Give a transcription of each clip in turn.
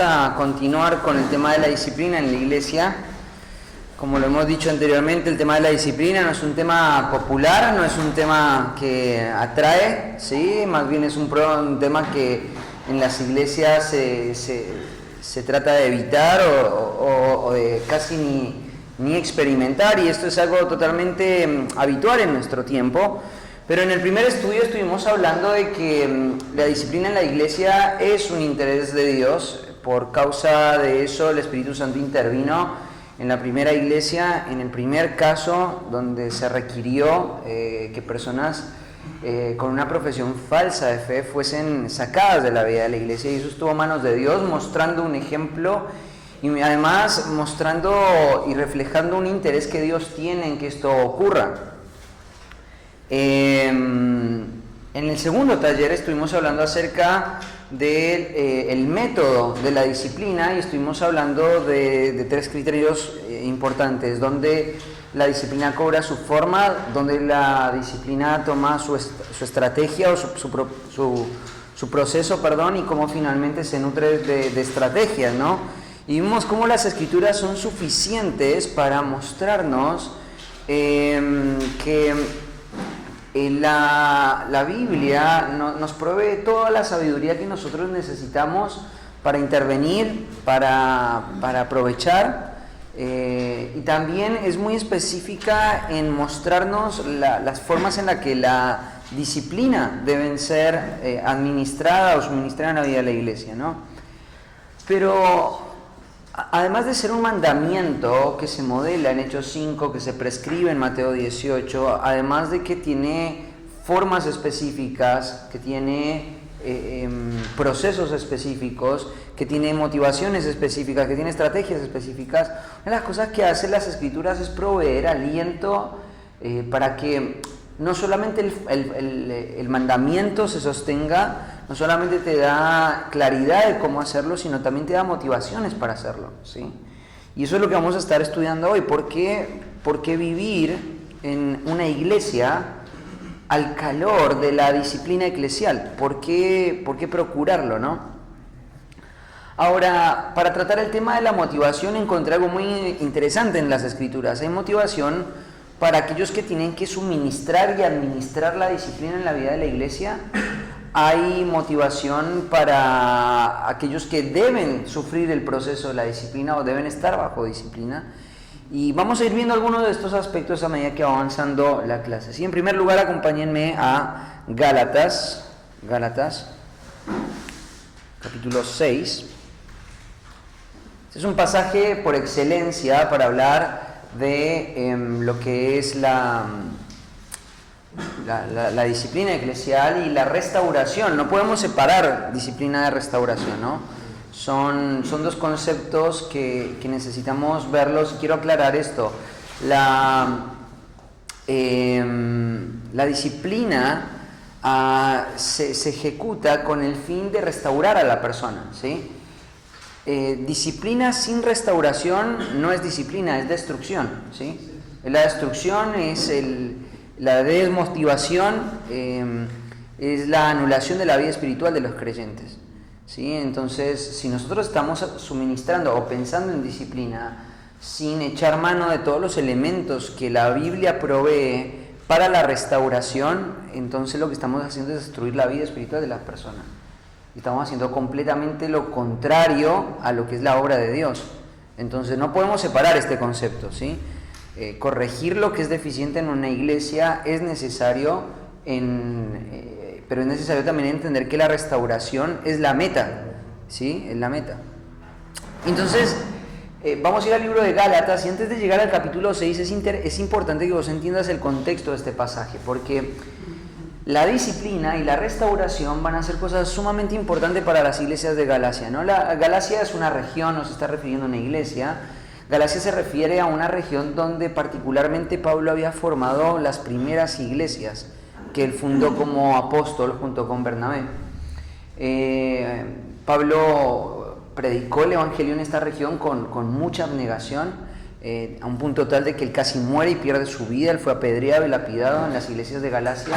vamos a continuar con el tema de la disciplina en la iglesia. Como lo hemos dicho anteriormente, el tema de la disciplina no es un tema popular, no es un tema que atrae, ¿sí? Más bien es un tema que en las iglesias se trata de evitar o de casi ni experimentar, y esto es algo totalmente habitual en nuestro tiempo. Pero en el primer estudio estuvimos hablando de que la disciplina en la iglesia es un interés de Dios. Por causa de eso el Espíritu Santo intervino en la primera iglesia, en el primer caso donde se requirió que personas con una profesión falsa de fe fuesen sacadas de la vida de la iglesia, y eso estuvo a manos de Dios, mostrando un ejemplo y además mostrando y reflejando un interés que Dios tiene en que esto ocurra. En el segundo taller estuvimos hablando acerca del método de la disciplina, y estuvimos hablando de tres criterios importantes: donde la disciplina cobra su forma, donde la disciplina toma su estrategia o su proceso, y cómo finalmente se nutre de estrategias, ¿no? Y vimos cómo las escrituras son suficientes para mostrarnos que la Biblia nos provee toda la sabiduría que nosotros necesitamos para intervenir, para aprovechar, y también es muy específica en mostrarnos las formas en las que la disciplina deben ser administrada o suministrada en la vida de la iglesia, ¿no? Pero además de ser un mandamiento que se modela en Hechos 5, que se prescribe en Mateo 18, además de que tiene formas específicas, que tiene procesos específicos, que tiene motivaciones específicas, que tiene estrategias específicas, una de las cosas que hacen las Escrituras es proveer aliento para que no solamente el mandamiento se sostenga, no solamente te da claridad de cómo hacerlo, sino también te da motivaciones para hacerlo, ¿sí? Y eso es lo que vamos a estar estudiando hoy. ¿Por qué vivir en una iglesia al calor de la disciplina eclesial? ¿Por qué procurarlo, no? Ahora, para tratar el tema de la motivación, encontré algo muy interesante en las Escrituras. Hay motivación para aquellos que tienen que suministrar y administrar la disciplina en la vida de la iglesia. Hay motivación para aquellos que deben sufrir el proceso de la disciplina o deben estar bajo disciplina. Y vamos a ir viendo algunos de estos aspectos a medida que va avanzando la clase. Sí, en primer lugar, acompáñenme a Gálatas, capítulo 6. Este es un pasaje por excelencia para hablar de lo que es la disciplina eclesial y la restauración. No podemos separar disciplina de restauración, ¿no? Son dos conceptos que necesitamos verlos. Quiero aclarar esto. La disciplina se ejecuta con el fin de restaurar a la persona, ¿sí? Disciplina sin restauración no es disciplina, es destrucción, ¿sí? La destrucción es la desmotivación, es la anulación de la vida espiritual de los creyentes, ¿sí? Entonces, si nosotros estamos suministrando o pensando en disciplina sin echar mano de todos los elementos que la Biblia provee para la restauración, entonces lo que estamos haciendo es destruir la vida espiritual de las personas. Estamos haciendo completamente lo contrario a lo que es la obra de Dios. Entonces no podemos separar este concepto, ¿sí? Corregir lo que es deficiente en una iglesia es necesario, pero es necesario también entender que la restauración es la meta, ¿sí? Es la meta. Entonces, vamos a ir al libro de Gálatas, y antes de llegar al capítulo 6 es importante que vos entiendas el contexto de este pasaje, porque la disciplina y la restauración van a ser cosas sumamente importantes para las iglesias de Galacia, ¿no? Galacia es una región, no se está refiriendo a una iglesia. Galacia se refiere a una región donde particularmente Pablo había formado las primeras iglesias que él fundó como apóstol junto con Bernabé. Pablo predicó el evangelio en esta región con mucha abnegación, a un punto tal de que él casi muere y pierde su vida. Él fue apedreado y lapidado en las iglesias de Galacia.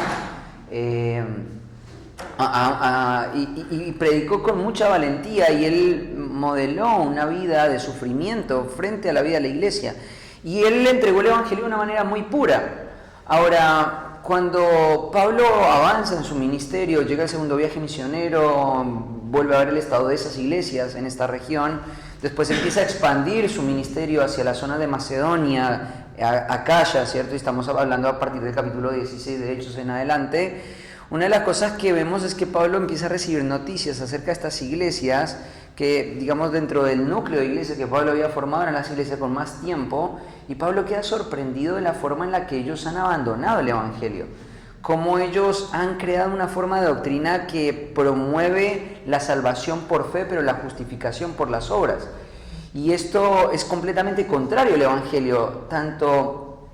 y predicó con mucha valentía, y él modeló una vida de sufrimiento frente a la vida de la iglesia, y él le entregó el evangelio de una manera muy pura. Ahora, cuando Pablo avanza en su ministerio, llega al segundo viaje misionero, vuelve a ver el estado de esas iglesias en esta región, después empieza a expandir su ministerio hacia la zona de Macedonia, Acaya, ¿cierto? Y estamos hablando a partir del capítulo 16 de Hechos en adelante. Una de las cosas que vemos es que Pablo empieza a recibir noticias acerca de estas iglesias que, digamos, dentro del núcleo de iglesias que Pablo había formado, eran las iglesias con más tiempo, y Pablo queda sorprendido de la forma en la que ellos han abandonado el evangelio, cómo ellos han creado una forma de doctrina que promueve la salvación por fe, pero la justificación por las obras. Y esto es completamente contrario al evangelio. Tanto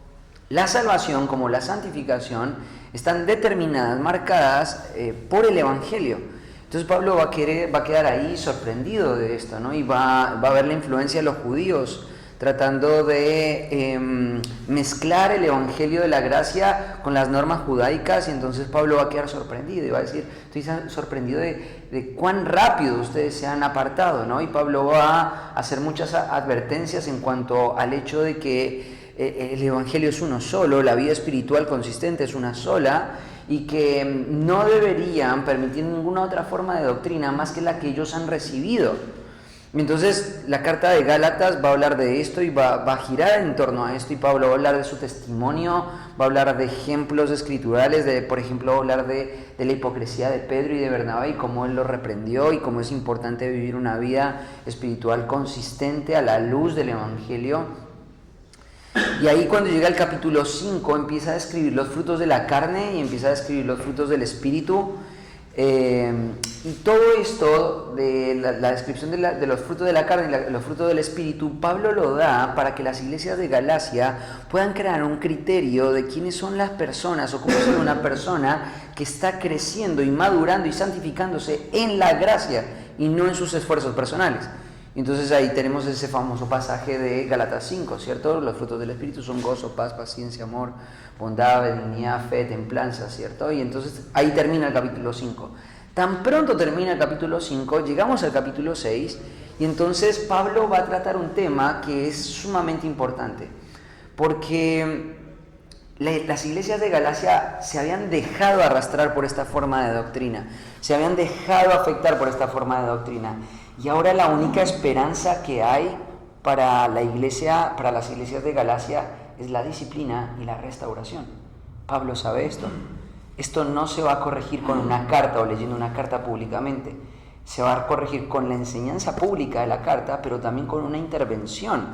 la salvación como la santificación están determinadas, marcadas por el evangelio. Entonces Pablo va a quedar ahí sorprendido de esto, ¿no? Y va a ver la influencia de los judíos tratando de mezclar el evangelio de la gracia con las normas judaicas, y entonces Pablo va a quedar sorprendido y va a decir: estoy sorprendido de cuán rápido ustedes se han apartado, ¿no? Y Pablo va a hacer muchas advertencias en cuanto al hecho de que el evangelio es uno solo, la vida espiritual consistente es una sola, y que no deberían permitir ninguna otra forma de doctrina más que la que ellos han recibido. Entonces la carta de Gálatas va a hablar de esto y va a girar en torno a esto, y Pablo va a hablar de su testimonio, va a hablar de ejemplos escriturales, por ejemplo va a hablar de la hipocresía de Pedro y de Bernabé y cómo él lo reprendió, y cómo es importante vivir una vida espiritual consistente a la luz del evangelio. Y ahí, cuando llega el capítulo 5, empieza a describir los frutos de la carne y empieza a describir los frutos del espíritu. Y todo esto de la descripción de los frutos de la carne y los frutos del espíritu, Pablo lo da para que las iglesias de Galacia puedan crear un criterio de quiénes son las personas, o cómo es una persona que está creciendo y madurando y santificándose en la gracia y no en sus esfuerzos personales. Entonces ahí tenemos ese famoso pasaje de Gálatas 5, ¿cierto? Los frutos del espíritu son gozo, paz, paciencia, amor, bondad, benignidad, fe, templanza, ¿cierto? Y entonces ahí termina el capítulo 5. Tan pronto termina el capítulo 5, llegamos al capítulo 6, y entonces Pablo va a tratar un tema que es sumamente importante, porque las iglesias de Galacia se habían dejado arrastrar por esta forma de doctrina, se habían dejado afectar por esta forma de doctrina, y ahora la única esperanza que hay para las iglesias de Galacia es la disciplina y la restauración. Pablo sabe esto. Esto no se va a corregir con una carta o leyendo una carta públicamente. Se va a corregir con la enseñanza pública de la carta, pero también con una intervención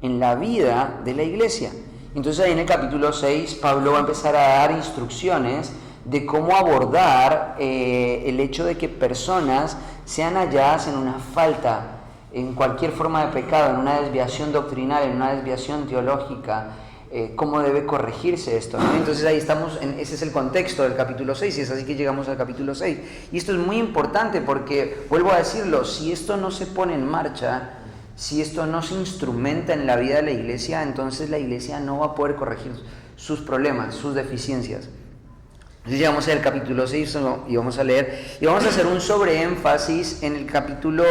en la vida de la iglesia. Entonces ahí en el capítulo 6 Pablo va a empezar a dar instrucciones de cómo abordar el hecho de que personas sean halladas en una falta, en cualquier forma de pecado, en una desviación doctrinal, en una desviación teológica, cómo debe corregirse esto, ¿no? Entonces ahí estamos, ese es el contexto del capítulo 6, y es así que llegamos al capítulo 6. Y esto es muy importante porque, vuelvo a decirlo, si esto no se pone en marcha, si esto no se instrumenta en la vida de la iglesia, entonces la iglesia no va a poder corregir sus problemas, sus deficiencias. Entonces llegamos al capítulo 6 y vamos a leer, y vamos a hacer un sobreénfasis en el capítulo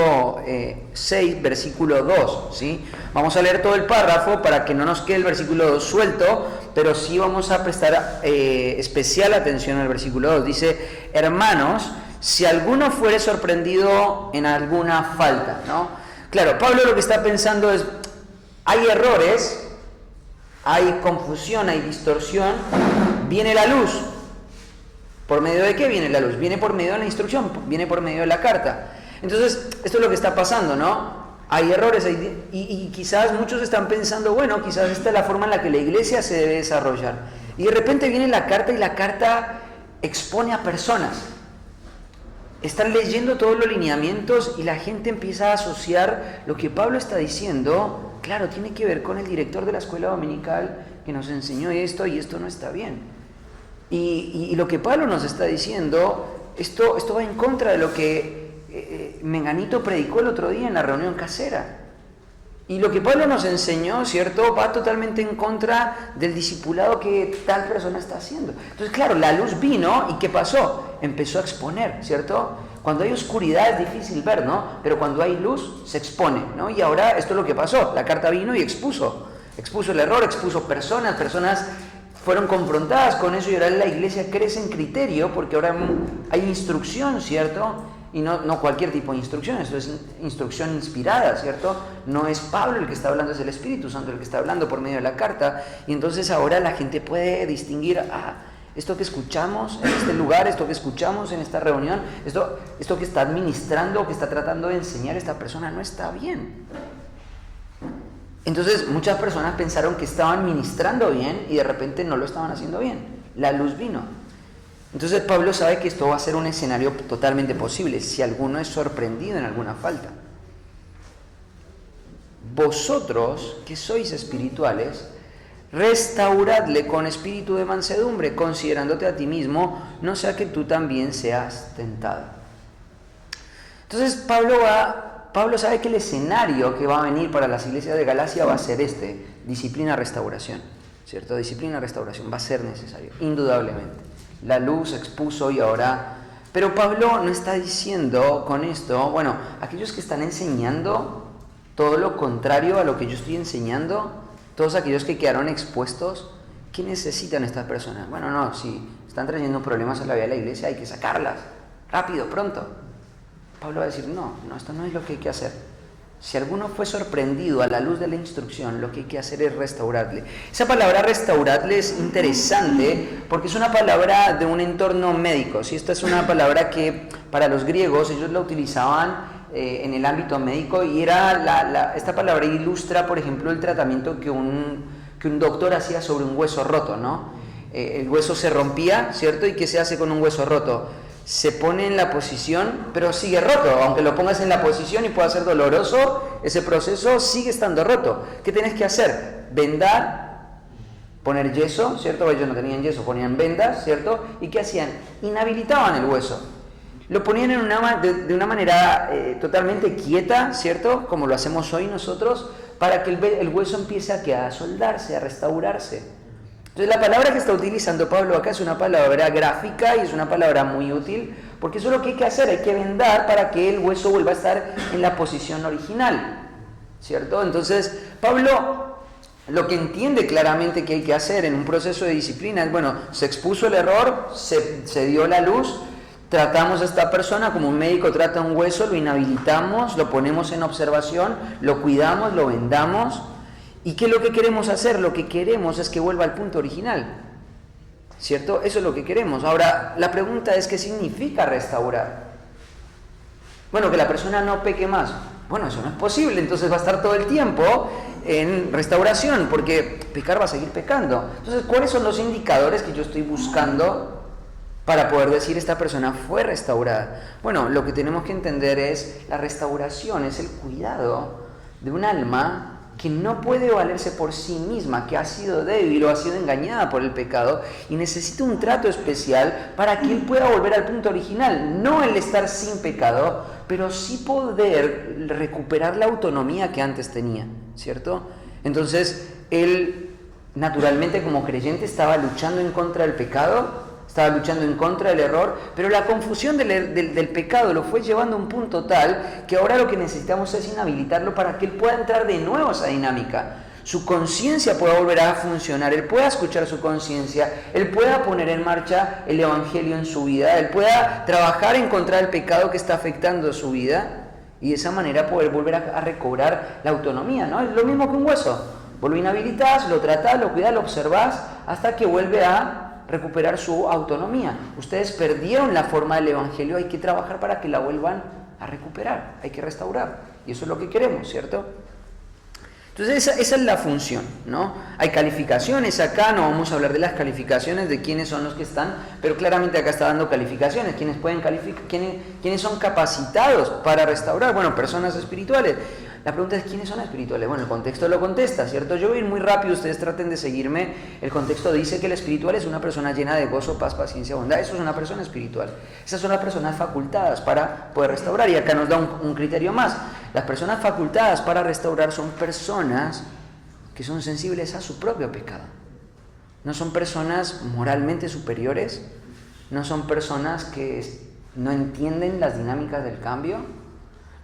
6, versículo 2, ¿sí? Vamos a leer todo el párrafo para que no nos quede el versículo 2 suelto, pero sí vamos a prestar especial atención al versículo 2. Dice: hermanos, si alguno fuere sorprendido en alguna falta, ¿no? Claro, Pablo lo que está pensando es, hay errores, hay confusión, hay distorsión, viene la luz. ¿Por medio de qué viene la luz? Viene por medio de la instrucción, viene por medio de la carta. Entonces, esto es lo que está pasando, ¿no? Hay errores, y quizás muchos están pensando, bueno, quizás esta es la forma en la que la iglesia se debe desarrollar. Y de repente viene la carta, y la carta expone a personas. Están leyendo todos los lineamientos, y la gente empieza a asociar lo que Pablo está diciendo. Claro, tiene que ver con el director de la escuela dominical que nos enseñó esto, y esto no está bien. Y lo que Pablo nos está diciendo, esto va en contra de lo que Menganito predicó el otro día en la reunión casera. Y lo que Pablo nos enseñó, ¿cierto?, va totalmente en contra del discipulado que tal persona está haciendo. Entonces, claro, la luz vino y ¿qué pasó? Empezó a exponer, ¿cierto? Cuando hay oscuridad es difícil ver, ¿no? Pero cuando hay luz se expone, ¿no? Y ahora esto es lo que pasó. La carta vino y expuso el error, expuso personas fueron confrontadas con eso y ahora la iglesia crece en criterio porque ahora hay instrucción, ¿cierto? Y no cualquier tipo de instrucción, esto es instrucción inspirada, ¿cierto? No es Pablo el que está hablando, es el Espíritu Santo el que está hablando por medio de la carta. Y entonces ahora la gente puede distinguir, esto que escuchamos en este lugar, esto que escuchamos en esta reunión, esto que está administrando, que está tratando de enseñar esta persona no está bien. Entonces muchas personas pensaron que estaban ministrando bien y de repente no lo estaban haciendo bien. La luz vino. Entonces Pablo sabe que esto va a ser un escenario totalmente posible si alguno es sorprendido en alguna falta. Vosotros, que sois espirituales, restauradle con espíritu de mansedumbre, considerándote a ti mismo, no sea que tú también seas tentado. Entonces Pablo sabe que el escenario que va a venir para las iglesias de Galacia va a ser disciplina, restauración, ¿cierto? Disciplina, restauración, va a ser necesario, indudablemente. La luz expuso y ahora... Pero Pablo no está diciendo con esto, bueno, aquellos que están enseñando todo lo contrario a lo que yo estoy enseñando, todos aquellos que quedaron expuestos, ¿qué necesitan estas personas? Bueno, no, si están trayendo problemas a la vida de la iglesia hay que sacarlas, rápido, pronto. Pablo va a decir, no, esto no es lo que hay que hacer. Si alguno fue sorprendido a la luz de la instrucción, lo que hay que hacer es restaurarle. Esa palabra restaurarle es interesante porque es una palabra de un entorno médico. ¿Sí? Esta es una palabra que para los griegos ellos la utilizaban en el ámbito médico y esta palabra ilustra, por ejemplo, el tratamiento que un doctor hacía sobre un hueso roto, ¿no? El hueso se rompía, ¿cierto? ¿Y qué se hace con un hueso roto? Se pone en la posición, pero sigue roto. Aunque lo pongas en la posición y pueda ser doloroso, ese proceso sigue estando roto. ¿Qué tenés que hacer? Vendar, poner yeso, ¿cierto? Ellos no tenían yeso, ponían vendas, ¿cierto? ¿Y qué hacían? Inhabilitaban el hueso. Lo ponían de una manera totalmente quieta, ¿cierto? Como lo hacemos hoy nosotros, para que el hueso empiece a soldarse, a restaurarse. Entonces la palabra que está utilizando Pablo acá es una palabra gráfica y es una palabra muy útil porque eso es lo que hay que hacer, hay que vendar para que el hueso vuelva a estar en la posición original, ¿cierto? Entonces Pablo lo que entiende claramente que hay que hacer en un proceso de disciplina es, bueno, se expuso el error, se dio la luz, tratamos a esta persona como un médico trata un hueso, lo inhabilitamos, lo ponemos en observación, lo cuidamos, lo vendamos. ¿Y qué es lo que queremos hacer? Lo que queremos es que vuelva al punto original, ¿cierto? Eso es lo que queremos. Ahora, la pregunta es, ¿qué significa restaurar? Bueno, que la persona no peque más. Bueno, eso no es posible, entonces va a estar todo el tiempo en restauración, porque pecar va a seguir pecando. Entonces, ¿cuáles son los indicadores que yo estoy buscando para poder decir esta persona fue restaurada? Bueno, lo que tenemos que entender es, la restauración es el cuidado de un alma que no puede valerse por sí misma, que ha sido débil o ha sido engañada por el pecado y necesita un trato especial para que él pueda volver al punto original, no el estar sin pecado, pero sí poder recuperar la autonomía que antes tenía, ¿cierto? Entonces, él naturalmente como creyente estaba luchando en contra del pecado, estaba luchando en contra del error, pero la confusión del pecado lo fue llevando a un punto tal que ahora lo que necesitamos es inhabilitarlo para que él pueda entrar de nuevo a esa dinámica. Su conciencia pueda volver a funcionar, él pueda escuchar su conciencia, él pueda poner en marcha el evangelio en su vida, él pueda trabajar en contra del pecado que está afectando su vida y de esa manera poder volver a recobrar la autonomía, ¿no? Es lo mismo que un hueso. Vos lo inhabilitás, lo tratás, lo cuidás, lo observás hasta que vuelve a recuperar su autonomía. Ustedes perdieron la forma del evangelio, hay que trabajar para que la vuelvan a recuperar, hay que restaurar. Y eso es lo que queremos, ¿cierto? Entonces esa es la función, ¿no? Hay calificaciones acá, no vamos a hablar de las calificaciones, de quiénes son los que están, pero claramente acá está dando calificaciones, quiénes pueden calificar, quiénes son capacitados para restaurar. Bueno, personas espirituales. La pregunta es, ¿quiénes son espirituales? Bueno, el contexto lo contesta, ¿cierto? Yo voy a ir muy rápido, ustedes traten de seguirme. El contexto dice que el espiritual es una persona llena de gozo, paz, paciencia, bondad. Eso es una persona espiritual. Esas son las personas facultadas para poder restaurar. Y acá nos da un criterio más. Las personas facultadas para restaurar son personas que son sensibles a su propio pecado. No son personas moralmente superiores, no son personas que no entienden las dinámicas del cambio,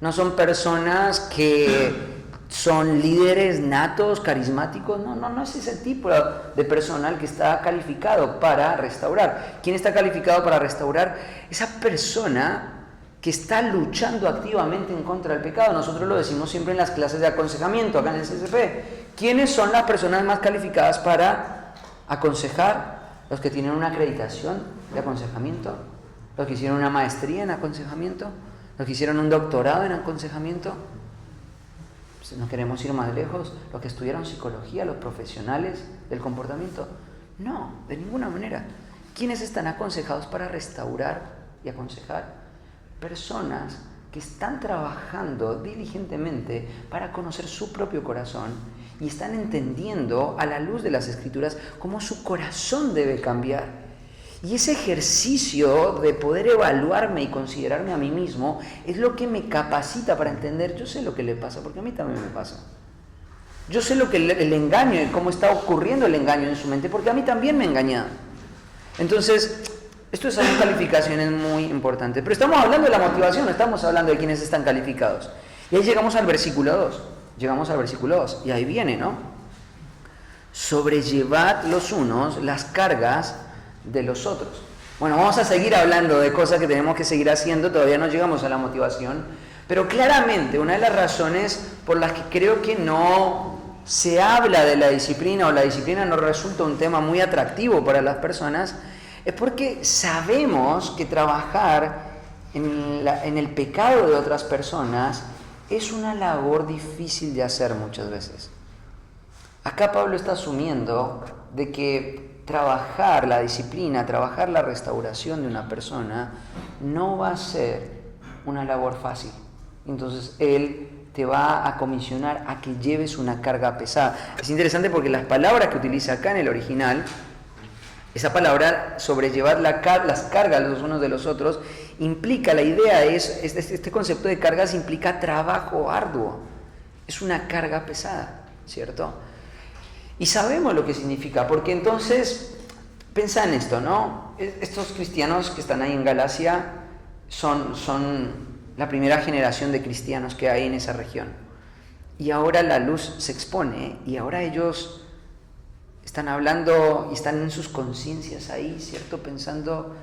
no son personas que son líderes natos, carismáticos. No es ese tipo de personal que está calificado para restaurar. ¿Quién está calificado para restaurar? Esa persona que está luchando activamente en contra del pecado. Nosotros lo decimos siempre en las clases de aconsejamiento, acá en el CCP. ¿Quiénes son las personas más calificadas para aconsejar? Los que tienen una acreditación de aconsejamiento, los que hicieron una maestría en aconsejamiento, los que hicieron un doctorado en aconsejamiento. No queremos ir más lejos, los que estudiaron psicología, los profesionales del comportamiento. No, de ninguna manera. ¿Quiénes están aconsejados para restaurar y aconsejar? Personas que están trabajando diligentemente para conocer su propio corazón y están entendiendo a la luz de las Escrituras cómo su corazón debe cambiar. Y ese ejercicio de poder evaluarme y considerarme a mí mismo es lo que me capacita para entender, yo sé lo que le pasa, porque a mí también me pasa. Yo sé lo que el engaño y cómo está ocurriendo el engaño en su mente, porque a mí también me ha engañado. Entonces, esto es una calificación es muy importante. Pero estamos hablando de la motivación, no estamos hablando de quienes están calificados. Y ahí llegamos al versículo 2. Y ahí viene, ¿no? Sobrellevad los unos las cargas de los otros. Bueno, vamos a seguir hablando de cosas que tenemos que seguir haciendo, todavía no llegamos a la motivación, pero claramente una de las razones por las que creo que no se habla de la disciplina o la disciplina no resulta un tema muy atractivo para las personas es porque sabemos que trabajar en el pecado de otras personas es una labor difícil de hacer muchas veces. Acá Pablo está asumiendo de que trabajar la disciplina, trabajar la restauración de una persona no va a ser una labor fácil. Entonces él te va a comisionar a que lleves una carga pesada. Es interesante porque las palabras que utiliza acá en el original, esa palabra sobrellevar las cargas los unos de los otros, implica, la idea es, este concepto de cargas implica trabajo arduo. Es una carga pesada, ¿cierto? Y sabemos lo que significa, porque entonces, pensá en esto, ¿no? Estos cristianos que están ahí en Galacia son la primera generación de cristianos que hay en esa región. Y ahora la luz se expone y ahora ellos están hablando y están en sus conciencias ahí, ¿cierto? Pensando,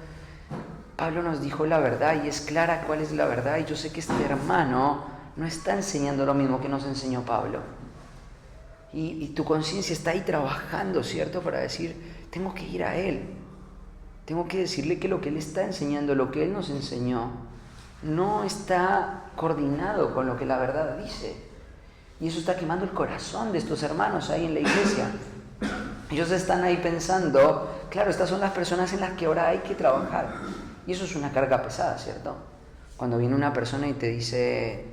Pablo nos dijo la verdad y es clara cuál es la verdad y yo sé que este hermano no está enseñando lo mismo que nos enseñó Pablo. Y tu conciencia está ahí trabajando, ¿cierto? Para decir, tengo que ir a él. Tengo que decirle que lo que él está enseñando, lo que él nos enseñó, no está coordinado con lo que la verdad dice. Y eso está quemando el corazón de estos hermanos ahí en la iglesia. Ellos están ahí pensando, claro, estas son las personas en las que ahora hay que trabajar. Y eso es una carga pesada, ¿cierto? Cuando viene una persona y te dice...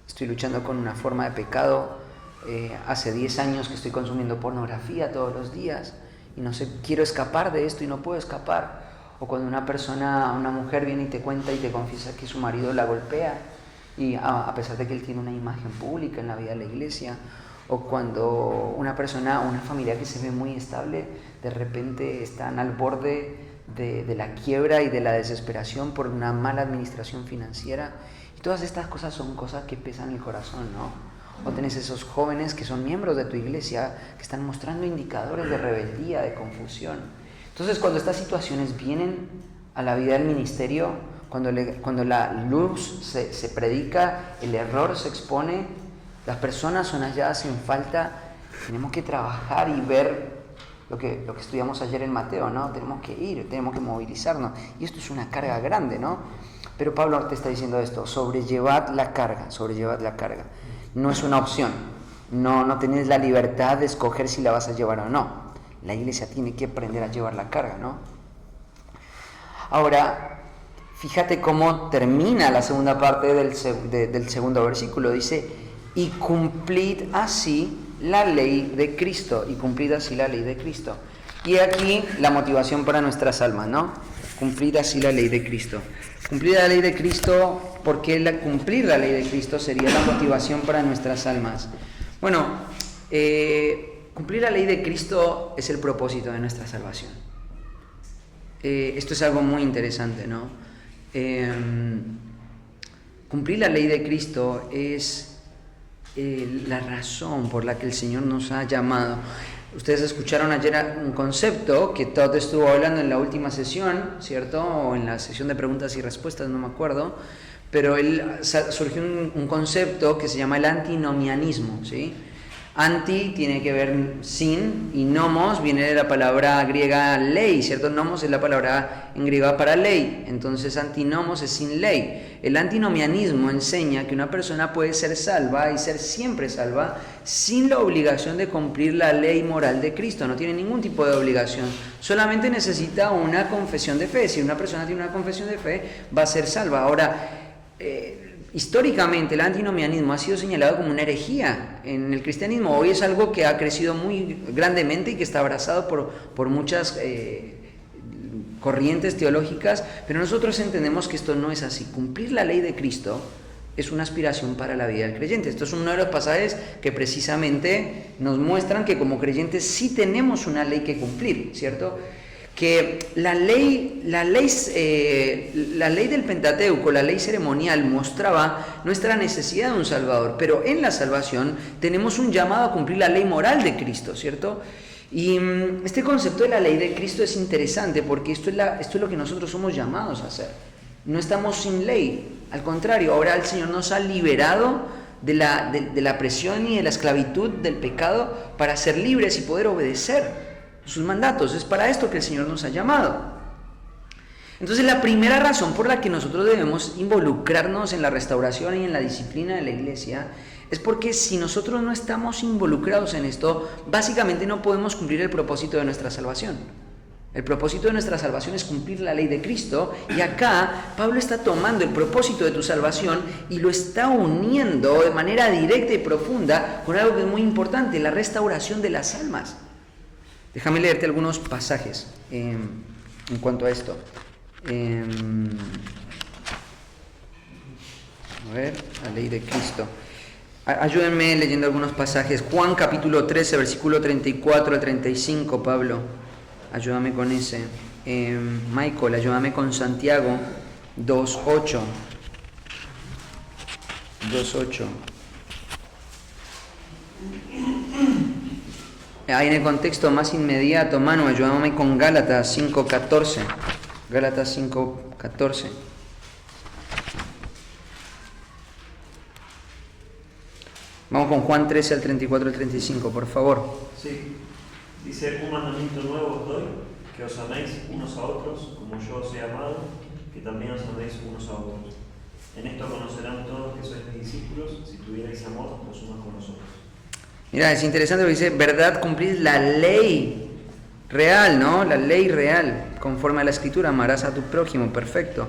estoy luchando con una forma de pecado, hace 10 años que estoy consumiendo pornografía todos los días y no sé, quiero escapar de esto y no puedo escapar. O cuando una mujer viene y te cuenta y te confiesa que su marido la golpea y a pesar de que él tiene una imagen pública en la vida de la iglesia. O cuando una familia que se ve muy estable, de repente están al borde de la quiebra y de la desesperación por una mala administración financiera. Y todas estas cosas son cosas que pesan el corazón, ¿no? O tenés esos jóvenes que son miembros de tu iglesia que están mostrando indicadores de rebeldía, de confusión. Entonces, cuando estas situaciones vienen a la vida del ministerio, cuando la luz se predica, el error se expone, las personas son halladas sin falta, tenemos que trabajar y ver lo que estudiamos ayer en Mateo, ¿no? Tenemos que ir, tenemos que movilizarnos. Y esto es una carga grande, ¿no? Pero Pablo te está diciendo esto, sobrellevad la carga. No es una opción, no tenés la libertad de escoger si la vas a llevar o no. La iglesia tiene que aprender a llevar la carga, ¿no? Ahora, fíjate cómo termina la segunda parte del segundo versículo. Dice, y cumplid así la ley de Cristo. Y aquí la motivación para nuestras almas, ¿no? cumplir así la ley de Cristo. Cumplir la ley de Cristo, porque cumplir la ley de Cristo sería la motivación para nuestras almas. Bueno, cumplir la ley de Cristo es el propósito de nuestra salvación. Esto es algo muy interesante, ¿no? Cumplir la ley de Cristo es la razón por la que el Señor nos ha llamado. Ustedes escucharon ayer un concepto que Todd estuvo hablando en la última sesión, ¿cierto? O en la sesión de preguntas y respuestas, no me acuerdo. Pero surgió un concepto que se llama el antinomianismo, ¿sí? Anti tiene que ver sin, y nomos viene de la palabra griega ley, ¿cierto? Nomos es la palabra en griega para ley, entonces antinomos es sin ley. El antinomianismo enseña que una persona puede ser salva y ser siempre salva sin la obligación de cumplir la ley moral de Cristo, no tiene ningún tipo de obligación, solamente necesita una confesión de fe. Si una persona tiene una confesión de fe, va a ser salva. Ahora, históricamente el antinomianismo ha sido señalado como una herejía en el cristianismo. Hoy es algo que ha crecido muy grandemente y que está abrazado por muchas corrientes teológicas, pero nosotros entendemos que esto no es así. Cumplir la ley de Cristo es una aspiración para la vida del creyente. Esto es uno de los pasajes que precisamente nos muestran que como creyentes sí tenemos una ley que cumplir, ¿cierto? Que la ley del Pentateuco, la ley ceremonial, mostraba nuestra necesidad de un Salvador, pero en la salvación tenemos un llamado a cumplir la ley moral de Cristo, ¿cierto? Y este concepto de la ley de Cristo es interesante porque esto es lo que nosotros somos llamados a hacer. No estamos sin ley, al contrario, ahora el Señor nos ha liberado de la presión y de la esclavitud del pecado para ser libres y poder obedecer sus mandatos. Es para esto que el Señor nos ha llamado. Entonces, la primera razón por la que nosotros debemos involucrarnos en la restauración y en la disciplina de la iglesia es porque si nosotros no estamos involucrados en esto, básicamente no podemos cumplir el propósito de nuestra salvación. El propósito de nuestra salvación es cumplir la ley de Cristo, y acá Pablo está tomando el propósito de tu salvación y lo está uniendo de manera directa y profunda con algo que es muy importante, la restauración de las almas. Déjame leerte algunos pasajes en cuanto a esto. A ver, la ley de Cristo. Ayúdenme leyendo algunos pasajes. Juan capítulo 13, versículo 34 al 35, Pablo. Ayúdame con ese. Michael, ayúdame con Santiago 2:8. 2:8. Ahí en el contexto más inmediato, Manu, ayúdame con Gálatas 5:14. Gálatas 5:14. Vamos con Juan 13 al 34 al 35, por favor. Sí, dice: un mandamiento nuevo os doy, que os améis unos a otros, como yo os he amado, que también os améis unos a otros. En esto conocerán todos que sois mis discípulos, si tuvierais amor los unos con los otros. Mira, es interesante lo que dice: verdad, cumplís la ley real, ¿no? La ley real, conforme a la Escritura, amarás a tu prójimo, perfecto.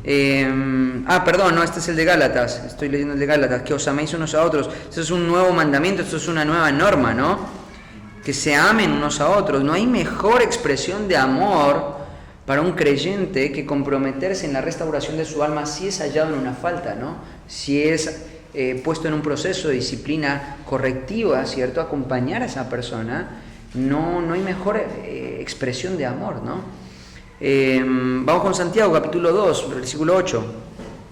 Perdón, no, este es el de Gálatas, estoy leyendo el de Gálatas, que os améis unos a otros. Esto es un nuevo mandamiento, esto es una nueva norma, ¿no? Que se amen unos a otros. No hay mejor expresión de amor para un creyente que comprometerse en la restauración de su alma si es hallado en una falta, ¿no? Si es puesto en un proceso de disciplina correctiva, ¿cierto? Acompañar a esa persona, no hay mejor expresión de amor, ¿no? Vamos con Santiago, capítulo 2, versículo 8.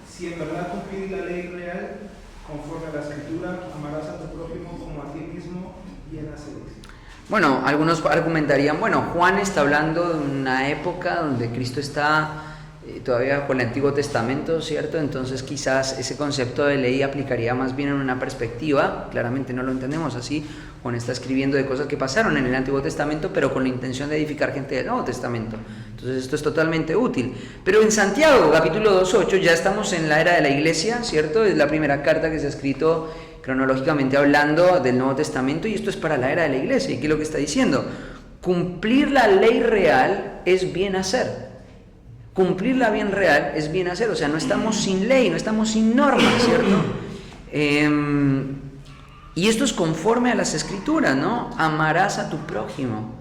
Si en verdad cumplís la ley real, conforme a la Escritura, amarás a tu prójimo como a ti mismo, bien hacéis. Bueno, algunos argumentarían, Juan está hablando de una época donde Cristo está todavía con el Antiguo Testamento, ¿cierto? Entonces quizás ese concepto de ley aplicaría más bien en una perspectiva, claramente no lo entendemos así. Juan está escribiendo de cosas que pasaron en el Antiguo Testamento, pero con la intención de edificar gente del Nuevo Testamento. Entonces esto es totalmente útil. Pero en Santiago, capítulo 2:8, ya estamos en la era de la iglesia, ¿cierto? Es la primera carta que se ha escrito cronológicamente hablando del Nuevo Testamento, y esto es para la era de la iglesia. ¿Y qué es lo que está diciendo? Cumplir la ley real es bien hacer. Cumplir la bien real es bien hacer, o sea, no estamos sin ley, no estamos sin normas, ¿cierto? Y esto es conforme a las Escrituras, ¿no? Amarás a tu prójimo.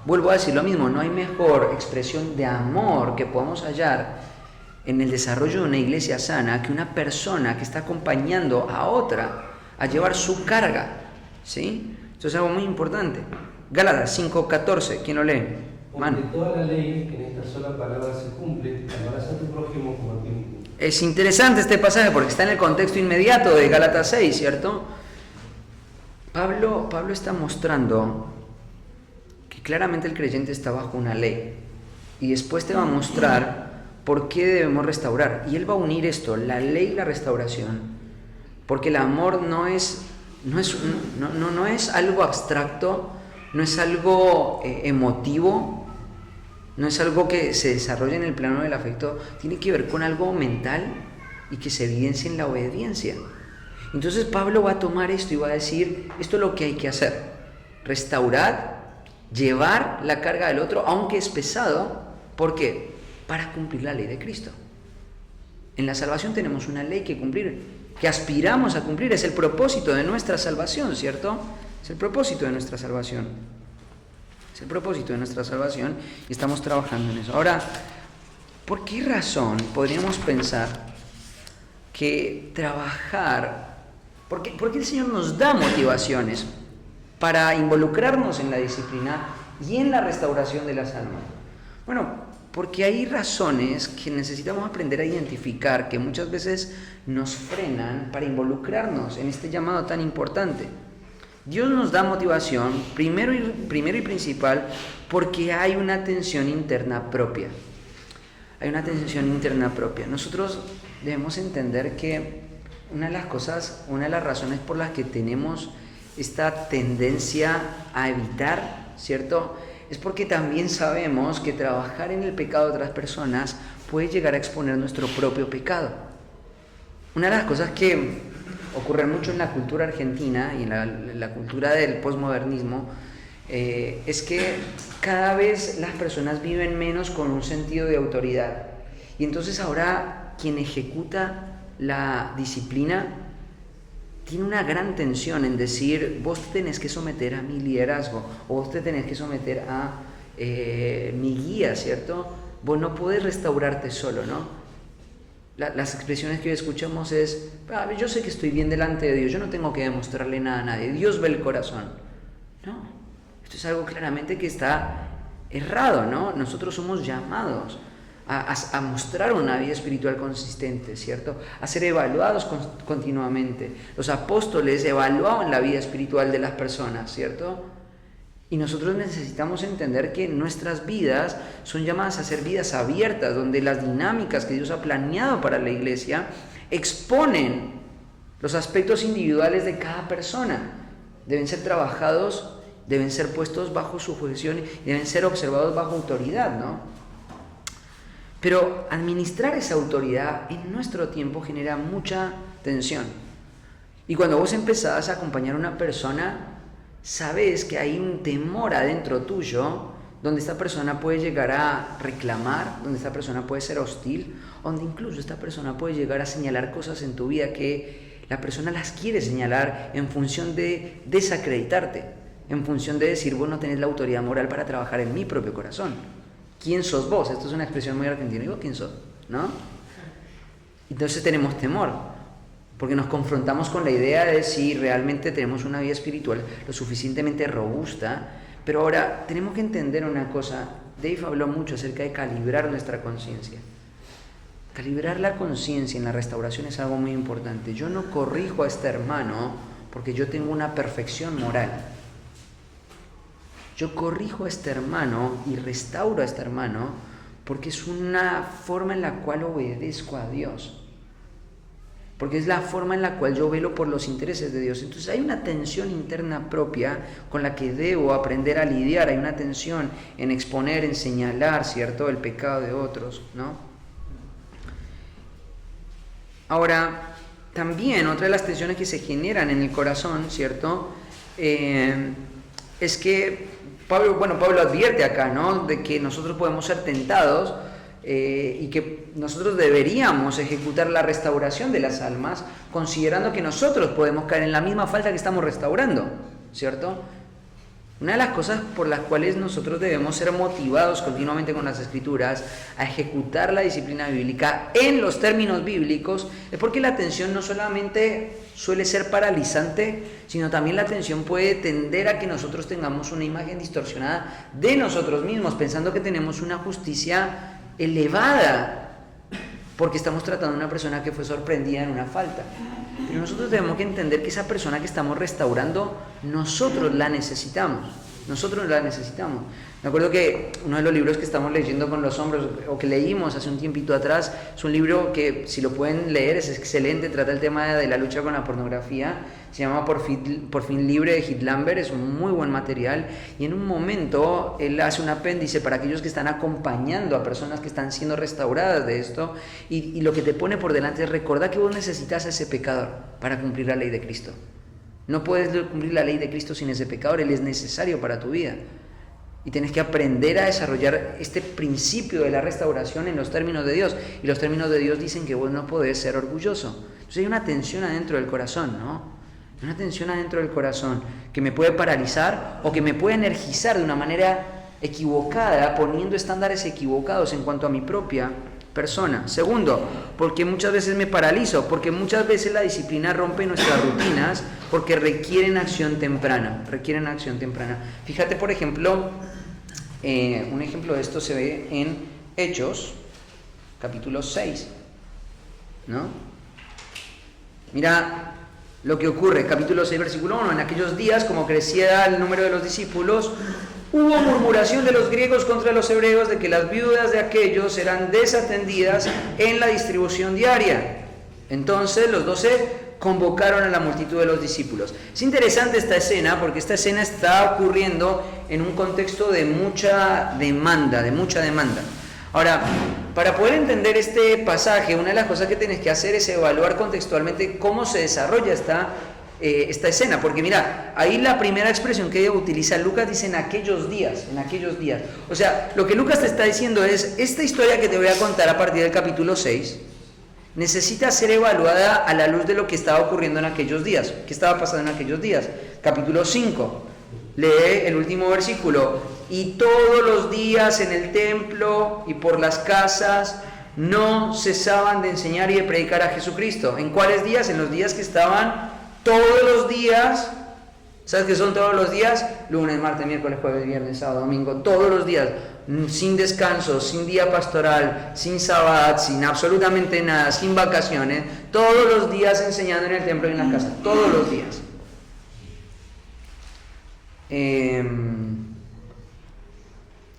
vuelvo a decir lo mismo, no hay mejor expresión de amor que podamos hallar en el desarrollo de una iglesia sana que una persona que está acompañando a otra a llevar su carga, ¿sí? Esto es algo muy importante. Gálatas 5:14, ¿quién lo lee? Porque toda la ley en esta sola palabra se cumple: amarás a tu prójimo como a ti mismo. Es interesante este pasaje porque está en el contexto inmediato de Gálatas 6, ¿cierto? Pablo está mostrando que claramente el creyente está bajo una ley, y después te va a mostrar por qué debemos restaurar, y él va a unir esto, la ley y la restauración, porque el amor no es algo abstracto, no es algo emotivo, no es algo que se desarrolla en el plano del afecto, tiene que ver con algo mental y que se evidencia en la obediencia. Entonces Pablo va a tomar esto y va a decir, esto es lo que hay que hacer: restaurar, llevar la carga del otro, aunque es pesado. ¿Por qué? Para cumplir la ley de Cristo. En la salvación tenemos una ley que cumplir, que aspiramos a cumplir, es el propósito de nuestra salvación, ¿cierto? Es el propósito de nuestra salvación. Es el propósito de nuestra salvación y estamos trabajando en eso. Ahora, ¿por qué razón podríamos pensar que trabajar, por qué el Señor nos da motivaciones para involucrarnos en la disciplina y en la restauración de las almas? Bueno, porque hay razones que necesitamos aprender a identificar que muchas veces nos frenan para involucrarnos en este llamado tan importante. Dios nos da motivación, primero y principal, porque hay una tensión interna propia. Hay una tensión interna propia. Nosotros debemos entender que una de las razones por las que tenemos esta tendencia a evitar, ¿cierto?, es porque también sabemos que trabajar en el pecado de otras personas puede llegar a exponer nuestro propio pecado. Una de las cosas que ocurre mucho en la cultura argentina y en la cultura del posmodernismo es que cada vez las personas viven menos con un sentido de autoridad. Y entonces ahora quien ejecuta la disciplina tiene una gran tensión en decir, vos te tenés que someter a mi liderazgo, o vos te tenés que someter a mi guía, ¿cierto? Vos no podés restaurarte solo, ¿no? Las expresiones que hoy escuchamos es, yo sé que estoy bien delante de Dios, yo no tengo que demostrarle nada a nadie, Dios ve el corazón. No, esto es algo claramente que está errado, ¿no? Nosotros somos llamados a mostrar una vida espiritual consistente, ¿cierto? A ser evaluados continuamente. Los apóstoles evaluaban la vida espiritual de las personas, ¿cierto? Y nosotros necesitamos entender que nuestras vidas son llamadas a ser vidas abiertas, donde las dinámicas que Dios ha planeado para la iglesia exponen los aspectos individuales de cada persona. Deben ser trabajados, deben ser puestos bajo sujeción y deben ser observados bajo autoridad, ¿no? Pero administrar esa autoridad en nuestro tiempo genera mucha tensión. Y cuando vos empezás a acompañar a una persona, sabes que hay un temor adentro tuyo, donde esta persona puede llegar a reclamar, donde esta persona puede ser hostil, donde incluso esta persona puede llegar a señalar cosas en tu vida que la persona las quiere señalar en función de desacreditarte, en función de decir, vos no tenés la autoridad moral para trabajar en mi propio corazón. ¿Quién sos vos? Esto es una expresión muy argentina. ¿Y vos quién sos? ¿No? Entonces tenemos temor, porque nos confrontamos con la idea de si realmente tenemos una vida espiritual lo suficientemente robusta. Pero ahora tenemos que entender una cosa. Dave habló mucho acerca de calibrar nuestra conciencia. Calibrar la conciencia en la restauración es algo muy importante. Yo no corrijo a este hermano porque yo tengo una perfección moral. Yo corrijo a este hermano y restauro a este hermano porque es una forma en la cual obedezco a Dios. Porque es la forma en la cual yo velo por los intereses de Dios. Entonces hay una tensión interna propia con la que debo aprender a lidiar. Hay una tensión en exponer, en señalar, ¿cierto?, el pecado de otros, ¿no? Ahora, también otra de las tensiones que se generan en el corazón, ¿cierto?, es que Pablo advierte acá, ¿no?, de que nosotros podemos ser tentados y que nosotros deberíamos ejecutar la restauración de las almas considerando que nosotros podemos caer en la misma falta que estamos restaurando, ¿cierto? Una de las cosas por las cuales nosotros debemos ser motivados continuamente con las Escrituras a ejecutar la disciplina bíblica en los términos bíblicos es porque la atención no solamente suele ser paralizante, sino también la atención puede tender a que nosotros tengamos una imagen distorsionada de nosotros mismos, pensando que tenemos una justicia elevada porque estamos tratando a una persona que fue sorprendida en una falta. Pero nosotros tenemos que entender que esa persona que estamos restaurando, nosotros la necesitamos. Nosotros la necesitamos. Me acuerdo que uno de los libros que estamos leyendo con los hombres, o que leímos hace un tiempito atrás, es un libro que, si lo pueden leer, es excelente, trata el tema de la lucha con la pornografía. Se llama Por fin libre, de Heath Lambert, es un muy buen material. Y en un momento él hace un apéndice para aquellos que están acompañando a personas que están siendo restauradas de esto. Y lo que te pone por delante es recordar que vos necesitas a ese pecador para cumplir la ley de Cristo. No puedes cumplir la ley de Cristo sin ese pecador, él es necesario para tu vida. Y tienes que aprender a desarrollar este principio de la restauración en los términos de Dios. Y los términos de Dios dicen que vos no podés ser orgulloso. Entonces hay una tensión adentro del corazón, ¿no? Una tensión adentro del corazón que me puede paralizar o que me puede energizar de una manera equivocada, poniendo estándares equivocados en cuanto a mi propia persona. Segundo, porque muchas veces me paralizo, porque muchas veces la disciplina rompe nuestras rutinas, porque requieren acción temprana. Fíjate, por ejemplo, un ejemplo de esto se ve en Hechos, capítulo 6, ¿no? Mira lo que ocurre, capítulo 6, versículo 1. En aquellos días, como crecía el número de los discípulos, hubo murmuración de los griegos contra los hebreos de que las viudas de aquellos eran desatendidas en la distribución diaria. Entonces los 12 convocaron a la multitud de los discípulos. Es interesante esta escena porque esta escena está ocurriendo en un contexto de mucha demanda. Ahora, para poder entender este pasaje, una de las cosas que tienes que hacer es evaluar contextualmente cómo se desarrolla esta escena, porque mira, ahí la primera expresión que utiliza Lucas dice en aquellos días. O sea, lo que Lucas te está diciendo es, esta historia que te voy a contar a partir del capítulo 6 necesita ser evaluada a la luz de lo que estaba ocurriendo en aquellos días. ¿Qué estaba pasando en aquellos días? Capítulo 5, lee el último versículo: y todos los días en el templo y por las casas no cesaban de enseñar y de predicar a Jesucristo. ¿En cuáles días? En los días que estaban todos los días. ¿Sabes qué son todos los días? Lunes, martes, miércoles, jueves, viernes, sábado, domingo. Todos los días, sin descanso, sin día pastoral, sin sabbat, sin absolutamente nada, sin vacaciones. Todos los días enseñando en el templo y en las casas. Todos los días.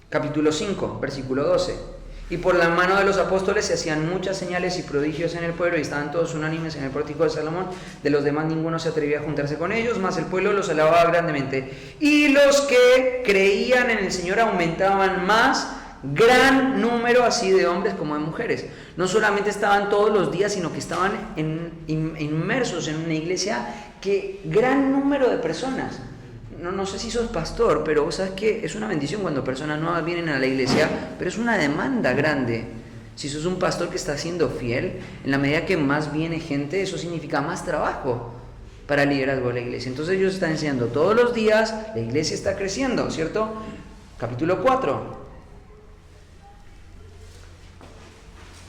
Capítulo 5, versículo 12. Y por la mano de los apóstoles se hacían muchas señales y prodigios en el pueblo, y estaban todos unánimes en el pórtico de Salomón. De los demás ninguno se atrevía a juntarse con ellos, mas el pueblo los alababa grandemente. Y los que creían en el Señor aumentaban más, gran número así de hombres como de mujeres. No solamente estaban todos los días, sino que estaban inmersos en una iglesia que gran número de personas. No sé si sos pastor, pero vos sabes que es una bendición cuando personas nuevas vienen a la iglesia, pero es una demanda grande. Si sos un pastor que está siendo fiel, en la medida que más viene gente, eso significa más trabajo para el liderazgo de la iglesia. Entonces ellos están enseñando todos los días, la iglesia está creciendo, ¿cierto? Capítulo 4.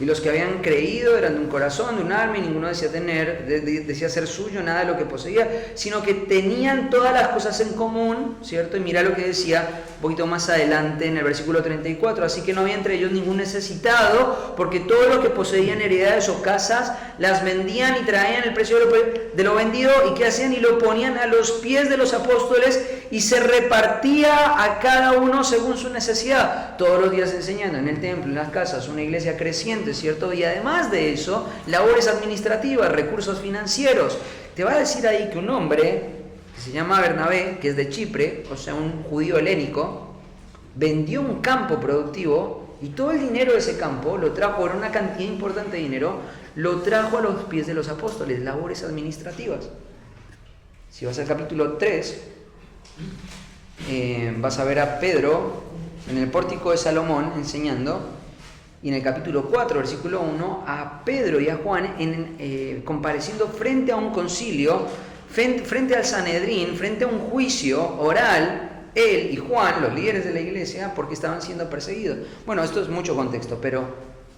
Y los que habían creído eran de un corazón, de un alma, y ninguno decía ser suyo nada de lo que poseía, sino que tenían todas las cosas en común, ¿cierto? Y mira lo que decía un poquito más adelante en el versículo 34, así que no había entre ellos ningún necesitado, porque todo lo que poseían, heredades o casas, las vendían y traían el precio de lo vendido, y ¿qué hacían? Y lo ponían a los pies de los apóstoles, y se repartía a cada uno según su necesidad. Todos los días enseñando en el templo, en las casas, una iglesia creciente, ¿cierto? Y además de eso, labores administrativas, recursos financieros. Te va a decir ahí que un hombre que se llama Bernabé, que es de Chipre, o sea, un judío helénico, vendió un campo productivo y todo el dinero de ese campo lo trajo, era una cantidad importante de dinero, lo trajo a los pies de los apóstoles, labores administrativas. Si vas al capítulo 3, vas a ver a Pedro en el pórtico de Salomón enseñando. Y en el capítulo 4, versículo 1, a Pedro y a Juan compareciendo frente a un concilio, frente al Sanedrín, frente a un juicio oral, él y Juan, los líderes de la iglesia, porque estaban siendo perseguidos. Bueno, esto es mucho contexto, pero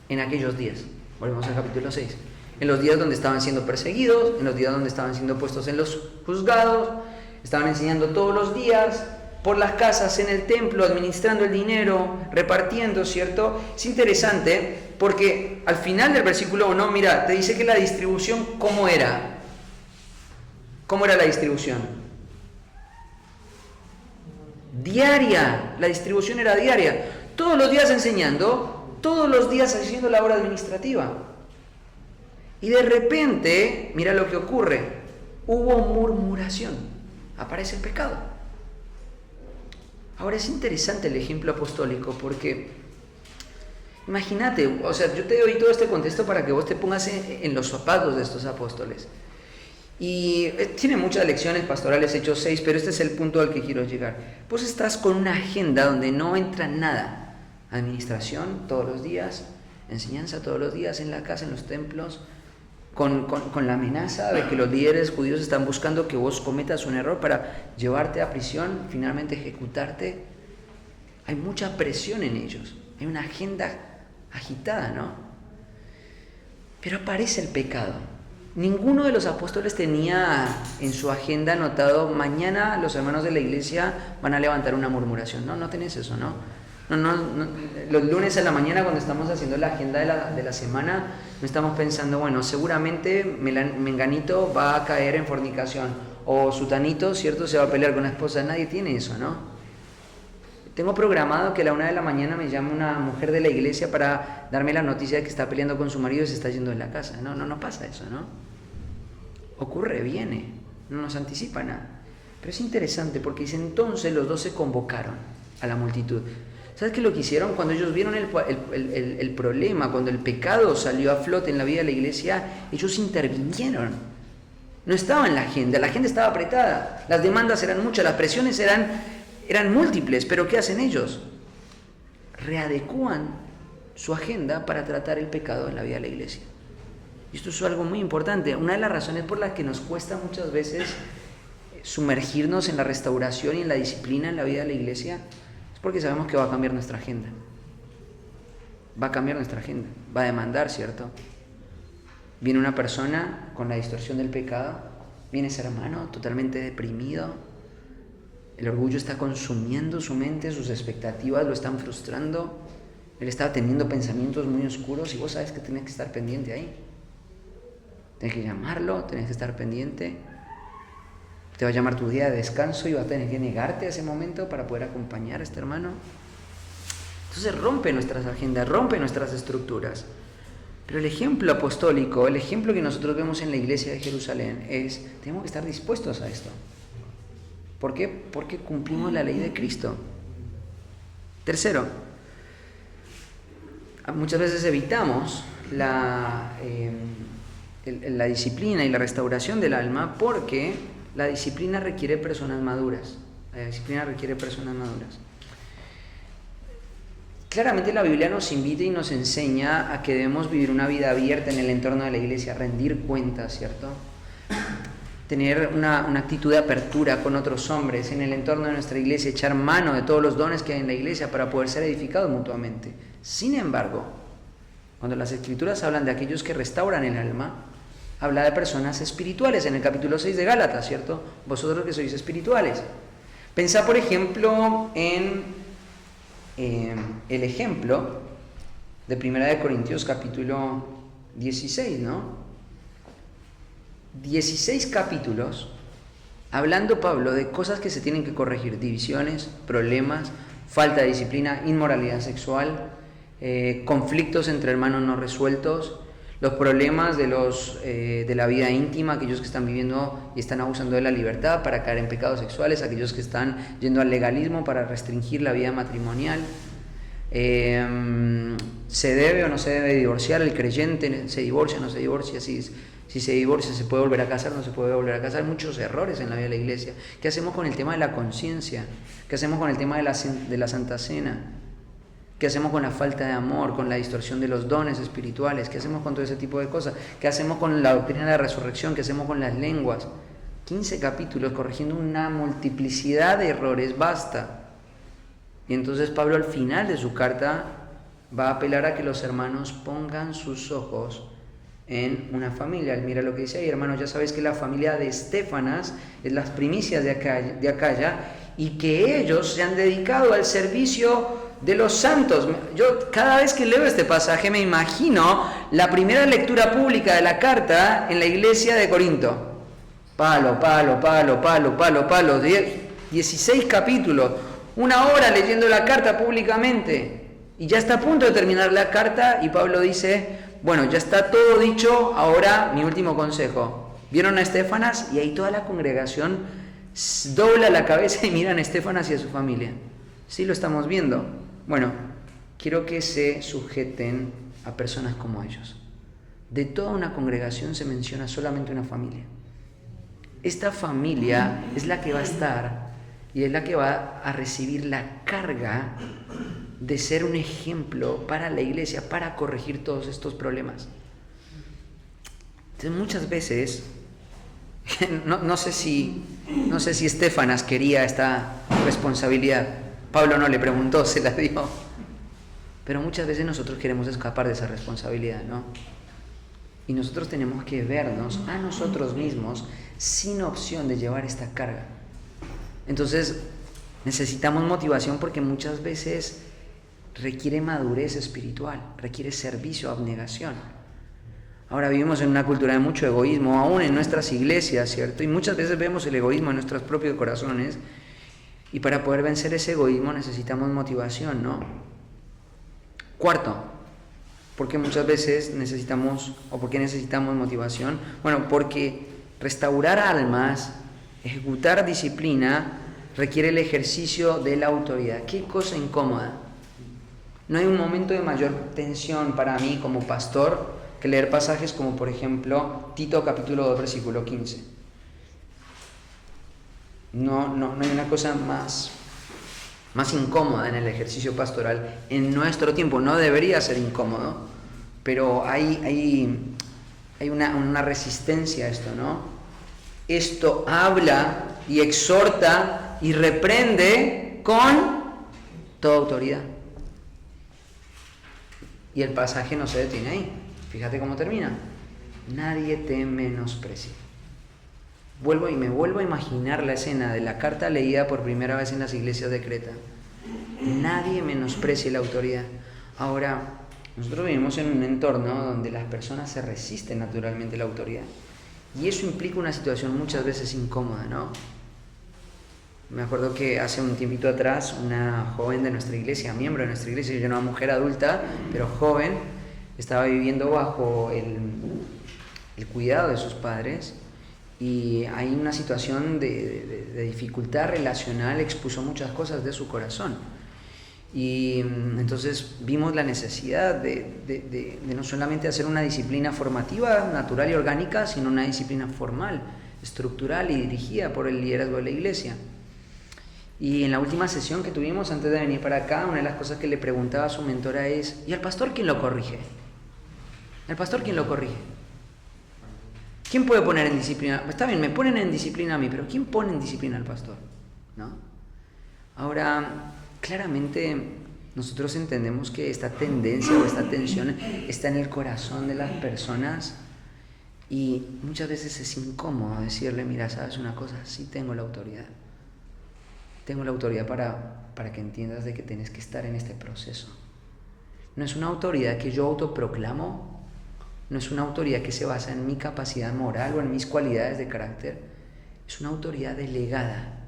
en aquellos días, volvemos al capítulo 6, en los días donde estaban siendo perseguidos, en los días donde estaban siendo puestos en los juzgados, estaban enseñando todos los días, por las casas, en el templo, administrando el dinero, repartiendo, ¿cierto? Es interesante porque al final del versículo 1, mira, te dice que la distribución, ¿cómo era? ¿Cómo era la distribución? Diaria, la distribución era diaria. Todos los días enseñando, todos los días haciendo la obra administrativa. Y de repente, mira lo que ocurre, hubo murmuración, aparece el pecado. Ahora es interesante el ejemplo apostólico porque, imagínate, o sea, yo te doy todo este contexto para que vos te pongas en los zapatos de estos apóstoles. Y tiene muchas lecciones pastorales, Hechos 6, pero este es el punto al que quiero llegar. Vos estás con una agenda donde no entra nada. Administración todos los días, enseñanza todos los días en la casa, en los templos, con la amenaza de que los líderes judíos están buscando que vos cometas un error para llevarte a prisión, finalmente ejecutarte. Hay mucha presión en ellos, hay una agenda agitada, ¿no? Pero aparece el pecado. Ninguno de los apóstoles tenía en su agenda anotado, mañana los hermanos de la iglesia van a levantar una murmuración. No tenés eso, ¿no? No, los lunes a la mañana cuando estamos haciendo la agenda de la semana, no estamos pensando, bueno, seguramente menganito va a caer en fornicación, o sutanito, ¿cierto?, se va a pelear con la esposa. Nadie tiene eso, ¿no? Tengo programado que a la 1 de la mañana me llame una mujer de la iglesia para darme la noticia de que está peleando con su marido y se está yendo de la casa. No pasa eso, ¿no? Ocurre, viene, no nos anticipa nada. Pero es interesante porque dice, entonces los 12 convocaron a la multitud. ¿Sabes qué lo que hicieron? Cuando ellos vieron el problema, cuando el pecado salió a flote en la vida de la iglesia, ellos intervinieron. No estaba en la agenda estaba apretada, las demandas eran muchas, las presiones eran múltiples, pero ¿qué hacen ellos? Readecúan su agenda para tratar el pecado en la vida de la iglesia. Y esto es algo muy importante. Una de las razones por las que nos cuesta muchas veces sumergirnos en la restauración y en la disciplina en la vida de la iglesia es porque sabemos que va a cambiar nuestra agenda. Va a cambiar nuestra agenda, va a demandar, ¿cierto? Viene una persona con la distorsión del pecado, viene ese hermano totalmente deprimido, el orgullo está consumiendo su mente, sus expectativas lo están frustrando, él está teniendo pensamientos muy oscuros y vos sabes que tenés que estar pendiente ahí. Tenés que llamarlo, tenés que estar pendiente. Te va a llamar tu día de descanso y vas a tener que negarte a ese momento para poder acompañar a este hermano. Entonces rompe nuestras agendas, rompe nuestras estructuras. Pero el ejemplo apostólico, el ejemplo que nosotros vemos en la iglesia de Jerusalén es, tenemos que estar dispuestos a esto. ¿Por qué? Porque cumplimos la ley de Cristo. Tercero, muchas veces evitamos la disciplina y la restauración del alma porque la disciplina requiere personas maduras. La disciplina requiere personas maduras. Claramente la Biblia nos invita y nos enseña a que debemos vivir una vida abierta en el entorno de la iglesia, rendir cuentas, ¿cierto? Tener una actitud de apertura con otros hombres en el entorno de nuestra iglesia, echar mano de todos los dones que hay en la iglesia para poder ser edificados mutuamente. Sin embargo, cuando las Escrituras hablan de aquellos que restauran el alma, habla de personas espirituales en el capítulo 6 de Gálatas, ¿cierto? Vosotros que sois espirituales. Pensá, por ejemplo, en el ejemplo de 1 Corintios capítulo 16, ¿no? 16 capítulos hablando Pablo de cosas que se tienen que corregir, divisiones, problemas, falta de disciplina, inmoralidad sexual, conflictos entre hermanos no resueltos, los problemas de la vida íntima, aquellos que están viviendo y están abusando de la libertad para caer en pecados sexuales, aquellos que están yendo al legalismo para restringir la vida matrimonial. ¿Se debe o no se debe divorciar? El creyente se divorcia, no se divorcia, si se divorcia se puede volver a casar, no se puede volver a casar. Hay muchos errores en la vida de la iglesia. ¿Qué hacemos con el tema de la conciencia? ¿Qué hacemos con el tema de la Santa Cena? ¿Qué hacemos con la falta de amor, con la distorsión de los dones espirituales? ¿Qué hacemos con todo ese tipo de cosas? ¿Qué hacemos con la doctrina de la resurrección? ¿Qué hacemos con las lenguas? 15 capítulos corrigiendo una multiplicidad de errores, basta. Y entonces Pablo al final de su carta va a apelar a que los hermanos pongan sus ojos en una familia. Mira lo que dice ahí, hermanos, ya sabéis que la familia de Estéfanas es las primicias de Acaya y que ellos se han dedicado al servicio de los santos. Yo cada vez que leo este pasaje me imagino la primera lectura pública de la carta en la iglesia de Corinto. Palo, 16 capítulos, 1 hora leyendo la carta públicamente. Y ya está a punto de terminar la carta y Pablo dice, bueno, ya está todo dicho, ahora mi último consejo. Vieron a Estéfanas y ahí toda la congregación dobla la cabeza y miran a Estéfanas y a su familia. ¿Sí lo estamos viendo? Bueno, quiero que se sujeten a personas como ellos. De toda una congregación se menciona solamente una familia. Esta familia es la que va a estar y es la que va a recibir la carga de ser un ejemplo para la iglesia, para corregir todos estos problemas. Entonces muchas veces, no sé si Estéfanas quería esta responsabilidad. Pablo no le preguntó, se la dio. Pero muchas veces nosotros queremos escapar de esa responsabilidad, ¿no? Y nosotros tenemos que vernos a nosotros mismos sin opción de llevar esta carga. Entonces necesitamos motivación porque muchas veces requiere madurez espiritual, requiere servicio, abnegación. Ahora vivimos en una cultura de mucho egoísmo, aún en nuestras iglesias, ¿cierto? Y muchas veces vemos el egoísmo en nuestros propios corazones y para poder vencer ese egoísmo necesitamos motivación, ¿no? Cuarto, ¿por qué muchas veces necesitamos motivación? Bueno, porque restaurar almas, ejecutar disciplina, requiere el ejercicio de la autoridad. Qué cosa incómoda. No hay un momento de mayor tensión para mí como pastor que leer pasajes como por ejemplo Tito capítulo 2 versículo 15. No hay una cosa más incómoda en el ejercicio pastoral en nuestro tiempo. No debería ser incómodo, pero hay una resistencia a esto, ¿no? Esto habla y exhorta y reprende con toda autoridad. Y el pasaje no se detiene ahí. Fíjate cómo termina. Nadie te menosprecie. Me vuelvo a imaginar la escena de la carta leída por primera vez en las iglesias de Creta. Nadie menosprecie la autoridad. Ahora, nosotros vivimos en un entorno donde las personas se resisten naturalmente a la autoridad. Y eso implica una situación muchas veces incómoda, ¿no? Me acuerdo que hace un tiempito atrás una joven de nuestra iglesia, miembro de nuestra iglesia, ya una mujer adulta, pero joven, estaba viviendo bajo el cuidado de sus padres y hay una situación de dificultad relacional, expuso muchas cosas de su corazón. Y entonces vimos la necesidad de no solamente hacer una disciplina formativa, natural y orgánica, sino una disciplina formal, estructural y dirigida por el liderazgo de la iglesia. Y en la última sesión que tuvimos antes de venir para acá, una de las cosas que le preguntaba a su mentora es: ¿y al pastor quién lo corrige? ¿El pastor quién lo corrige? ¿Quién puede poner en disciplina? Está bien, me ponen en disciplina a mí, pero ¿quién pone en disciplina al pastor? ¿No? Ahora, claramente nosotros entendemos que esta tendencia o esta tensión está en el corazón de las personas y muchas veces es incómodo decirle: mira, ¿sabes una cosa? Sí tengo la autoridad. Tengo la autoridad para que entiendas de que tienes que estar en este proceso. No es una autoridad que yo autoproclamo, no es una autoridad que se basa en mi capacidad moral o en mis cualidades de carácter. Es una autoridad delegada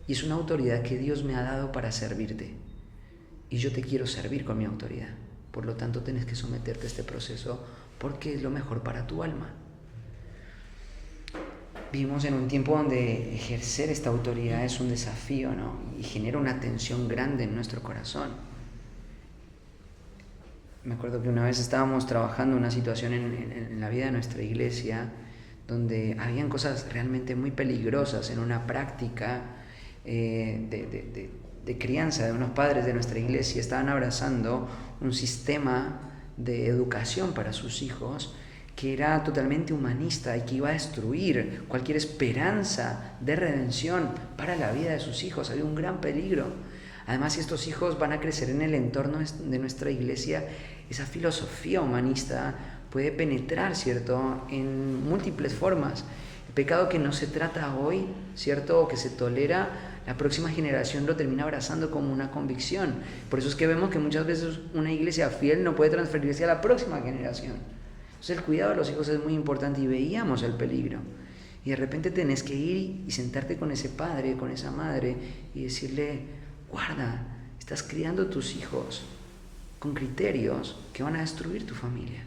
y es una autoridad que Dios me ha dado para servirte. Y yo te quiero servir con mi autoridad. Por lo tanto, tienes que someterte a este proceso porque es lo mejor para tu alma. Vivimos en un tiempo donde ejercer esta autoridad es un desafío, ¿no? Y genera una tensión grande en nuestro corazón. Me acuerdo que una vez estábamos trabajando una situación en la vida de nuestra iglesia donde habían cosas realmente muy peligrosas en una práctica de crianza de unos padres de nuestra iglesia. Estaban abrazando un sistema de educación para sus hijos que era totalmente humanista y que iba a destruir cualquier esperanza de redención para la vida de sus hijos. Había un gran peligro. Además, si estos hijos van a crecer en el entorno de nuestra iglesia, esa filosofía humanista puede penetrar, ¿cierto?, en múltiples formas. El pecado que no se trata hoy, ¿cierto?, o que se tolera, la próxima generación lo termina abrazando como una convicción. Por eso es que vemos que muchas veces una iglesia fiel no puede transferirse a la próxima generación. Entonces el cuidado de los hijos es muy importante y veíamos el peligro. Y de repente tenés que ir y sentarte con ese padre, con esa madre y decirle: guarda, estás criando tus hijos con criterios que van a destruir tu familia.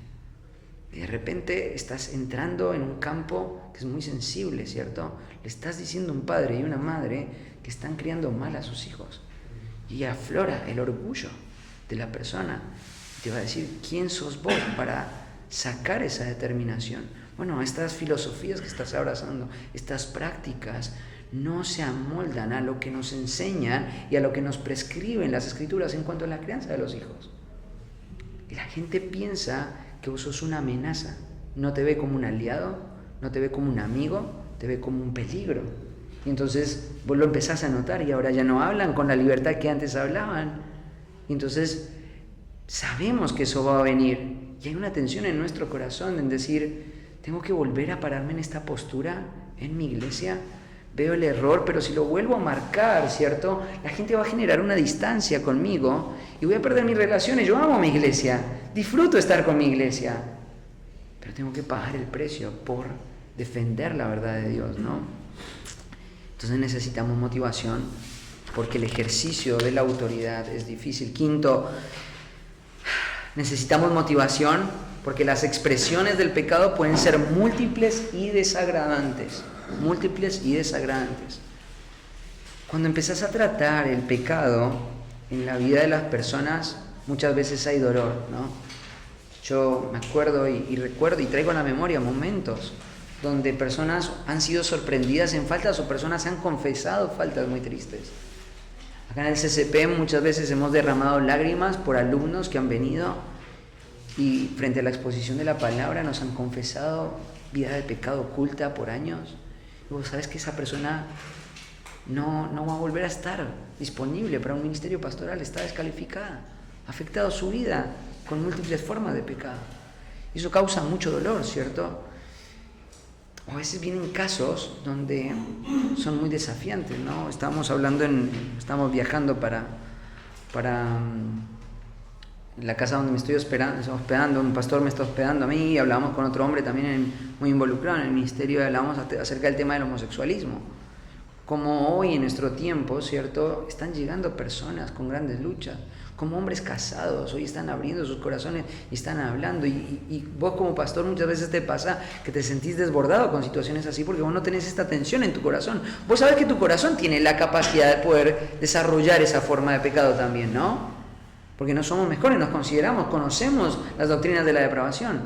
Y de repente estás entrando en un campo que es muy sensible, ¿cierto? Le estás diciendo a un padre y una madre que están criando mal a sus hijos. Y aflora el orgullo de la persona. Te va a decir: ¿quién sos vos para sacar esa determinación? Bueno, estas filosofías que estás abrazando, estas prácticas, no se amoldan a lo que nos enseñan y a lo que nos prescriben las Escrituras en cuanto a la crianza de los hijos. Y la gente piensa que vos sos una amenaza. No te ve como un aliado, no te ve como un amigo, te ve como un peligro. Y entonces vos lo empezás a notar y ahora ya no hablan con la libertad que antes hablaban. Y entonces sabemos que eso va a venir. Y hay una tensión en nuestro corazón en decir: tengo que volver a pararme en esta postura en mi iglesia. Veo el error, pero si lo vuelvo a marcar, ¿cierto?, la gente va a generar una distancia conmigo y voy a perder mis relaciones. Yo amo mi iglesia, disfruto estar con mi iglesia, pero tengo que pagar el precio por defender la verdad de Dios, ¿no? Entonces necesitamos motivación, porque el ejercicio de la autoridad es difícil. Quinto, necesitamos motivación porque las expresiones del pecado pueden ser múltiples y desagradantes. Cuando empezás a tratar el pecado en la vida de las personas, muchas veces hay dolor, ¿no? Yo me acuerdo y recuerdo y traigo a la memoria momentos donde personas han sido sorprendidas en faltas o personas han confesado faltas muy tristes. Acá en el CCP muchas veces hemos derramado lágrimas por alumnos que han venido y frente a la exposición de la palabra nos han confesado vida de pecado oculta por años. Y vos sabes que esa persona no va a volver a estar disponible para un ministerio pastoral, está descalificada, ha afectado su vida con múltiples formas de pecado. Y eso causa mucho dolor, ¿cierto? O a veces vienen casos donde son muy desafiantes, ¿no? Estamos viajando para la casa donde me estoy hospedando, un pastor me está hospedando a mí, y hablamos con otro hombre también muy involucrado en el ministerio, y hablamos acerca del tema del homosexualismo. Como hoy en nuestro tiempo, ¿cierto?, están llegando personas con grandes luchas, como hombres casados, hoy están abriendo sus corazones y están hablando, y vos como pastor muchas veces te pasa que te sentís desbordado con situaciones así porque vos no tenés esta tensión en tu corazón. Vos sabés que tu corazón tiene la capacidad de poder desarrollar esa forma de pecado también, ¿no? Porque no somos mejores, nos conocemos las doctrinas de la depravación,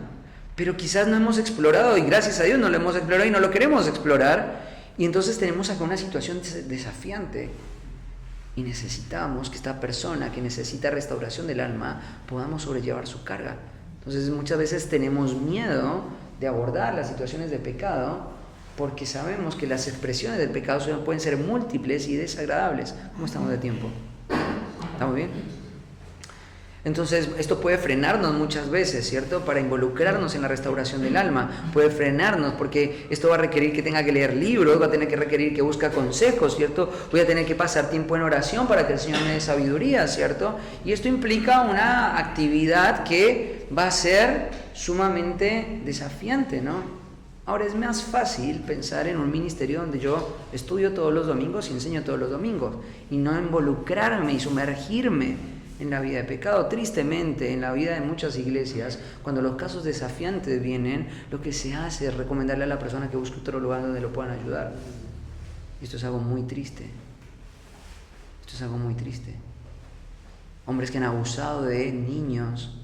pero quizás no hemos explorado, y gracias a Dios no lo hemos explorado y no lo queremos explorar, y entonces tenemos acá una situación desafiante, y necesitamos que esta persona que necesita restauración del alma podamos sobrellevar su carga. Entonces muchas veces tenemos miedo de abordar las situaciones de pecado porque sabemos que las expresiones del pecado pueden ser múltiples y desagradables. ¿Cómo estamos de tiempo? ¿Estamos bien? Entonces, esto puede frenarnos muchas veces, ¿cierto?, para involucrarnos en la restauración del alma. Puede frenarnos porque esto va a requerir que tenga que leer libros, va a tener que requerir que busque consejos, ¿cierto? Voy a tener que pasar tiempo en oración para que el Señor me dé sabiduría, ¿cierto? Y esto implica una actividad que va a ser sumamente desafiante, ¿no? Ahora, es más fácil pensar en un ministerio donde yo estudio todos los domingos y enseño todos los domingos, y no involucrarme y sumergirme en la vida de pecado. Tristemente, en la vida de muchas iglesias, cuando los casos desafiantes vienen, lo que se hace es recomendarle a la persona que busque otro lugar donde lo puedan ayudar. Esto es algo muy triste. Hombres que han abusado de niños,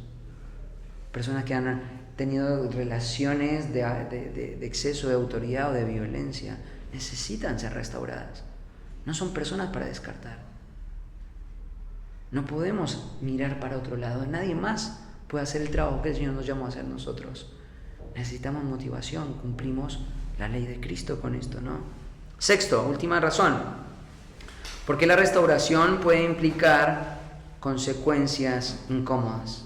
personas que han tenido relaciones de exceso de autoridad o de violencia, necesitan ser restauradas. No son personas para descartar. No podemos mirar para otro lado. Nadie más puede hacer el trabajo que el Señor nos llamó a hacer nosotros. necesitamos motivación, cumplimos la ley de Cristo con esto, ¿no? Sexto, última razón, porque la restauración puede implicar consecuencias incómodas.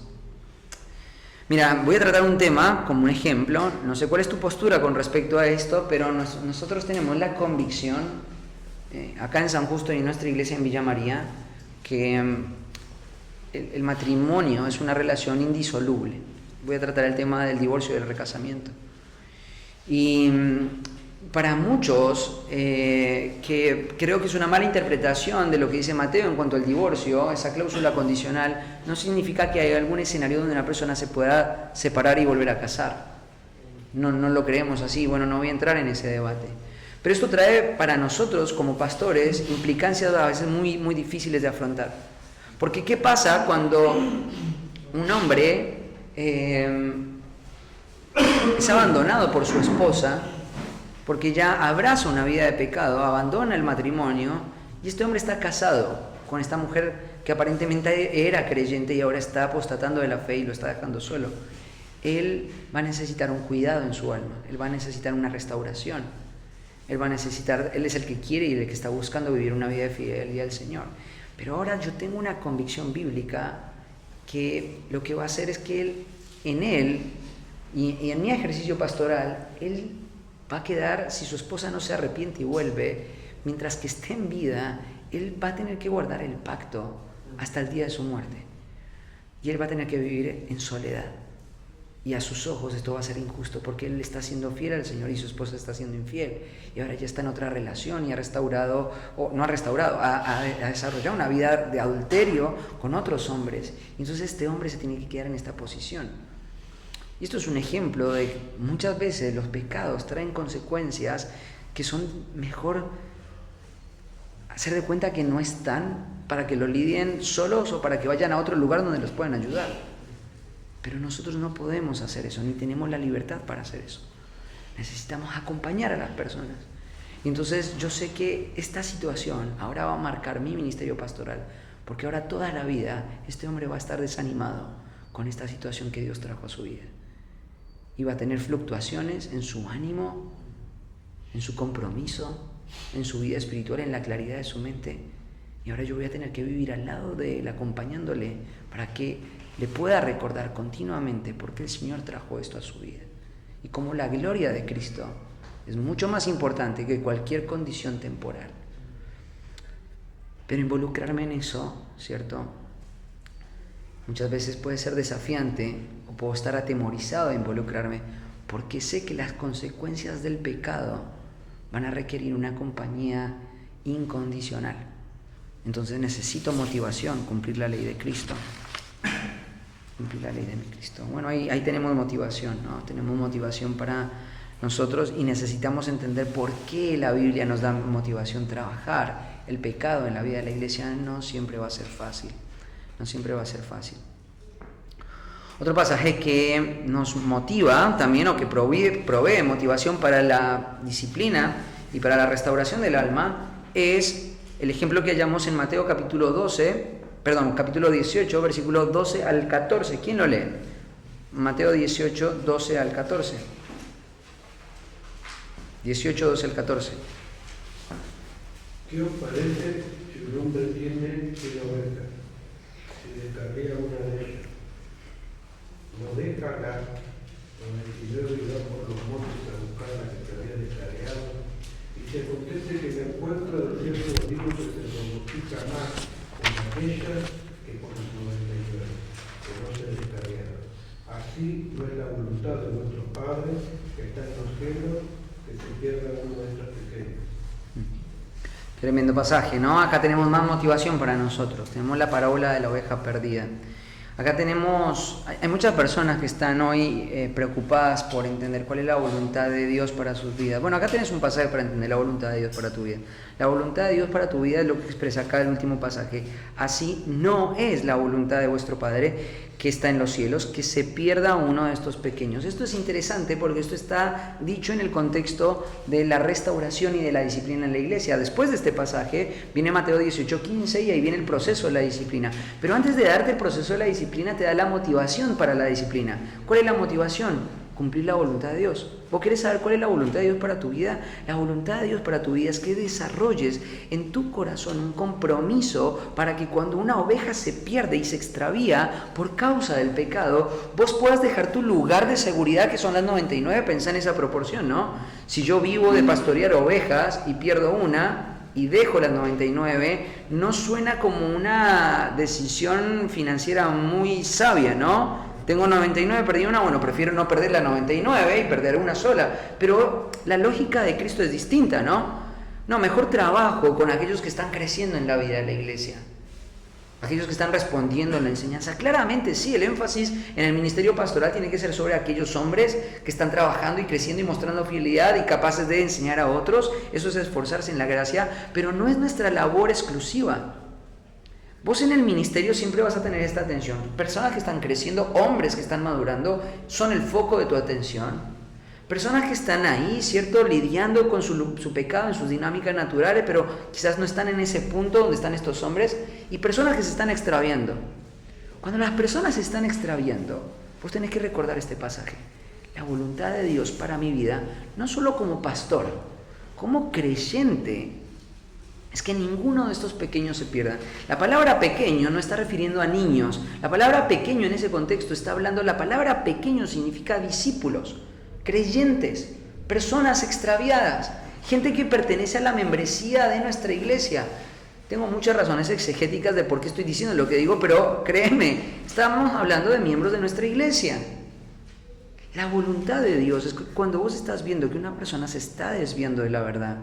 Mira, voy a tratar un tema como un ejemplo, no sé cuál es tu postura con respecto a esto, pero nosotros tenemos la convicción, acá en San Justo y en nuestra iglesia en Villa María, que el matrimonio es una relación indisoluble. Voy a tratar el tema del divorcio y del recasamiento. Y para muchos, que creo que es una mala interpretación de lo que dice Mateo en cuanto al divorcio, esa cláusula condicional no significa que hay algún escenario donde una persona se pueda separar y volver a casar. No lo creemos así. Bueno, no voy a entrar en ese debate. Pero esto trae para nosotros como pastores implicancias a veces muy, muy difíciles de afrontar. Porque ¿qué pasa cuando un hombre es abandonado por su esposa, porque ya abraza una vida de pecado, abandona el matrimonio, y este hombre está casado con esta mujer que aparentemente era creyente y ahora está apostatando de la fe y lo está dejando solo? Él va a necesitar un cuidado en su alma, él va a necesitar una restauración, él es el que quiere y el que está buscando vivir una vida de fidelidad al Señor. Pero ahora yo tengo una convicción bíblica que lo que va a hacer es que en él y en mi ejercicio pastoral, él va a quedar, si su esposa no se arrepiente y vuelve, mientras que esté en vida, él va a tener que guardar el pacto hasta el día de su muerte. Y él va a tener que vivir en soledad. Y a sus ojos esto va a ser injusto, porque él está siendo fiel al Señor y su esposa está siendo infiel. Y ahora ya está en otra relación y ha desarrollado una vida de adulterio con otros hombres. Y entonces este hombre se tiene que quedar en esta posición. Y esto es un ejemplo de que muchas veces los pecados traen consecuencias que son mejor hacer de cuenta que no están, para que lo lidien solos o para que vayan a otro lugar donde los puedan ayudar. Pero nosotros no podemos hacer eso, ni tenemos la libertad para hacer eso. Necesitamos acompañar a las personas. Y entonces yo sé que esta situación ahora va a marcar mi ministerio pastoral, porque ahora toda la vida este hombre va a estar desanimado con esta situación que Dios trajo a su vida. Y va a tener fluctuaciones en su ánimo, en su compromiso, en su vida espiritual, en la claridad de su mente. Y ahora yo voy a tener que vivir al lado de él, acompañándole, para que le pueda recordar continuamente por qué el Señor trajo esto a su vida. Y cómo la gloria de Cristo es mucho más importante que cualquier condición temporal. Pero involucrarme en eso, ¿cierto? Muchas veces puede ser desafiante, o puedo estar atemorizado de involucrarme, porque sé que las consecuencias del pecado van a requerir una compañía incondicional. Entonces necesito motivación, cumplir la ley de Cristo. Cumplir la ley de mi Cristo. Bueno, ahí tenemos motivación, ¿no? Tenemos motivación para nosotros y necesitamos entender por qué la Biblia nos da motivación. Trabajar el pecado en la vida de la iglesia no siempre va a ser fácil. No siempre va a ser fácil. Otro pasaje que nos motiva también, o que provee motivación para la disciplina y para la restauración del alma, es el ejemplo que hallamos en Mateo capítulo 18, versículos 12 al 14. ¿Quién lo lee? Mateo 18, 12 al 14. 18, 12 al 14. ¿Qué os parece si un hombre tiene 100 ovejas? Si descarría una de ellas, no deja acá, y luego irá por los montes a buscar la que se había descarriado, y se acontece que me encuentro de cierto digo que se multiplica más con aquellas que con las 99, que no se descarriaron. Así no es la voluntad de vuestro Padre que está en los cielos, que se pierda uno de estos pequeños. Tremendo pasaje, ¿no? Acá tenemos más motivación para nosotros. Tenemos la parábola de la oveja perdida. Acá hay muchas personas que están hoy preocupadas por entender cuál es la voluntad de Dios para sus vidas. Bueno, acá tenés un pasaje para entender la voluntad de Dios para tu vida. La voluntad de Dios para tu vida es lo que expresa acá el último pasaje. Así no es la voluntad de vuestro Padre que está en los cielos, que se pierda uno de estos pequeños. Esto es interesante porque esto está dicho en el contexto de la restauración y de la disciplina en la iglesia. Después de este pasaje viene Mateo 18:15 y ahí viene el proceso de la disciplina. Pero antes de darte el proceso de la disciplina te da la motivación para la disciplina. ¿Cuál es la motivación? cumplir la voluntad de Dios. ¿Vos querés saber cuál es la voluntad de Dios para tu vida? La voluntad de Dios para tu vida es que desarrolles en tu corazón un compromiso para que cuando una oveja se pierde y se extravía por causa del pecado, vos puedas dejar tu lugar de seguridad, que son las 99, pensá en esa proporción, ¿no? Si yo vivo de pastorear ovejas y pierdo una y dejo las 99, no suena como una decisión financiera muy sabia, ¿no? Tengo 99, perdí una, bueno, prefiero no perder la 99 y perder una sola. Pero la lógica de Cristo es distinta, ¿no? No, mejor trabajo con aquellos que están creciendo en la vida de la iglesia. Aquellos que están respondiendo en la enseñanza. Claramente sí, el énfasis en el ministerio pastoral tiene que ser sobre aquellos hombres que están trabajando y creciendo y mostrando fidelidad y capaces de enseñar a otros. Eso es esforzarse en la gracia, pero no es nuestra labor exclusiva. Vos en el ministerio siempre vas a tener esta atención. Personas que están creciendo, hombres que están madurando, son el foco de tu atención. Personas que están ahí, ¿cierto? Lidiando con su pecado en sus dinámicas naturales, pero quizás no están en ese punto donde están estos hombres. Y personas que se están extraviando. Cuando las personas se están extraviando, vos tenés que recordar este pasaje. La voluntad de Dios para mi vida, no solo como pastor, como creyente, es que ninguno de estos pequeños se pierda. La palabra pequeño no está refiriendo a niños. La palabra pequeño en ese contexto está hablando, la palabra pequeño significa discípulos, creyentes, personas extraviadas, gente que pertenece a la membresía de nuestra iglesia. Tengo muchas razones exegéticas de por qué estoy diciendo lo que digo, pero créeme, estamos hablando de miembros de nuestra iglesia. La voluntad de Dios es que cuando vos estás viendo que una persona se está desviando de la verdad,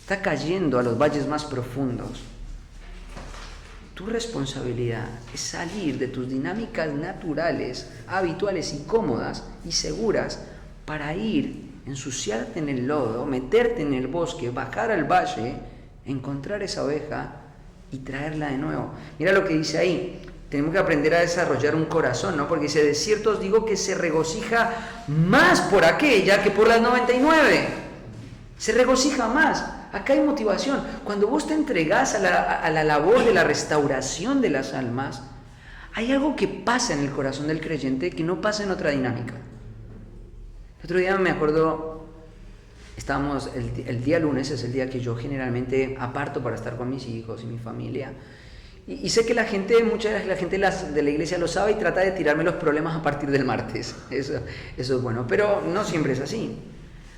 está cayendo a los valles más profundos, tu responsabilidad es salir de tus dinámicas naturales, habituales y cómodas y seguras para ir, ensuciarte en el lodo, meterte en el bosque, bajar al valle, encontrar esa oveja y traerla de nuevo. Mira lo que dice ahí. Tenemos que aprender a desarrollar un corazón, ¿no? Porque dice, de cierto os digo que se regocija más por aquella que por las 99. Se regocija más. Acá hay motivación. Cuando vos te entregás a la labor de la restauración de las almas, hay algo que pasa en el corazón del creyente que no pasa en otra dinámica. El otro día me acuerdo, estábamos el día lunes, es el día que yo generalmente aparto para estar con mis hijos y mi familia. Y sé que mucha de la gente de la iglesia lo sabe y trata de tirarme los problemas a partir del martes. Eso es bueno, pero no siempre es así.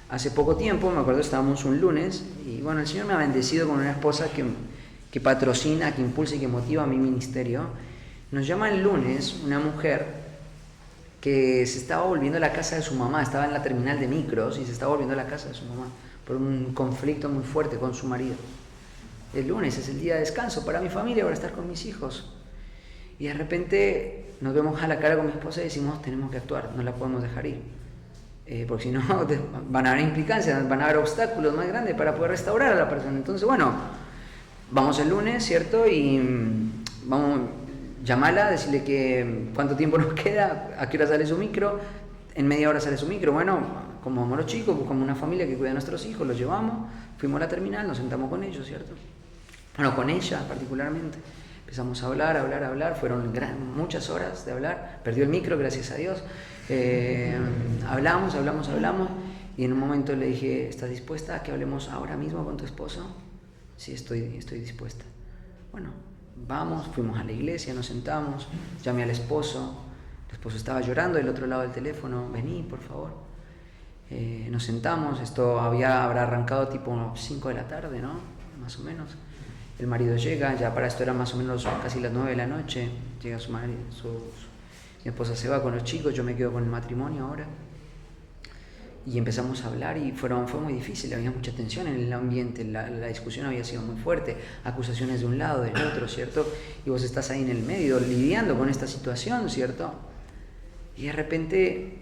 Hace poco tiempo, me acuerdo, estábamos un lunes y bueno, el Señor me ha bendecido con una esposa que patrocina, que impulsa y que motiva mi ministerio. Nos llama el lunes una mujer que se estaba volviendo a la casa de su mamá, estaba en la terminal de micros y se estaba volviendo a la casa de su mamá por un conflicto muy fuerte con su marido. El lunes es el día de descanso para mi familia, para estar con mis hijos. Y de repente nos vemos a la cara con mi esposa y decimos, tenemos que actuar, no la podemos dejar ir. Porque si no van a haber implicancias, van a haber obstáculos más grandes para poder restaurar a la persona. Entonces, bueno, vamos el lunes, ¿cierto? Y vamos, llamarla, decirle que cuánto tiempo nos queda, a qué hora sale su micro, en media hora sale su micro. Bueno, como vamos los chicos, como una familia que cuida a nuestros hijos, los llevamos, fuimos a la terminal, nos sentamos con ellos, ¿cierto? Bueno, con ella particularmente. Empezamos a hablar, fueron muchas horas de hablar, perdió el micro, gracias a Dios. Hablamos, y en un momento le dije, ¿estás dispuesta a que hablemos ahora mismo con tu esposo? Sí, estoy dispuesta. Bueno, vamos, fuimos a la iglesia, nos sentamos, llamé al esposo, el esposo estaba llorando del otro lado del teléfono, vení, por favor. Nos sentamos, esto habrá arrancado tipo 5 de la tarde, ¿no? Más o menos. El marido llega, ya para esto era más o menos casi las 9 de la noche, llega su marido, mi esposa se va con los chicos, yo me quedo con el matrimonio ahora. Y empezamos a hablar y fue muy difícil, había mucha tensión en el ambiente, la discusión había sido muy fuerte, acusaciones de un lado, del otro, ¿cierto? Y vos estás ahí en el medio lidiando con esta situación, ¿cierto? Y de repente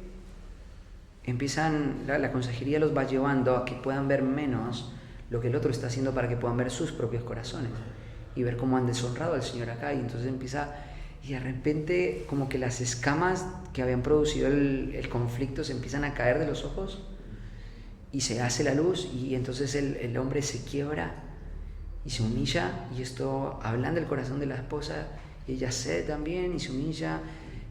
la consejería los va llevando a que puedan ver menos lo que el otro está haciendo para que puedan ver sus propios corazones y ver cómo han deshonrado al Señor acá. Y entonces y de repente como que las escamas que habían producido el conflicto se empiezan a caer de los ojos y se hace la luz y entonces el hombre se quiebra y se humilla, y esto hablando del corazón de la esposa, y ella cede también y se humilla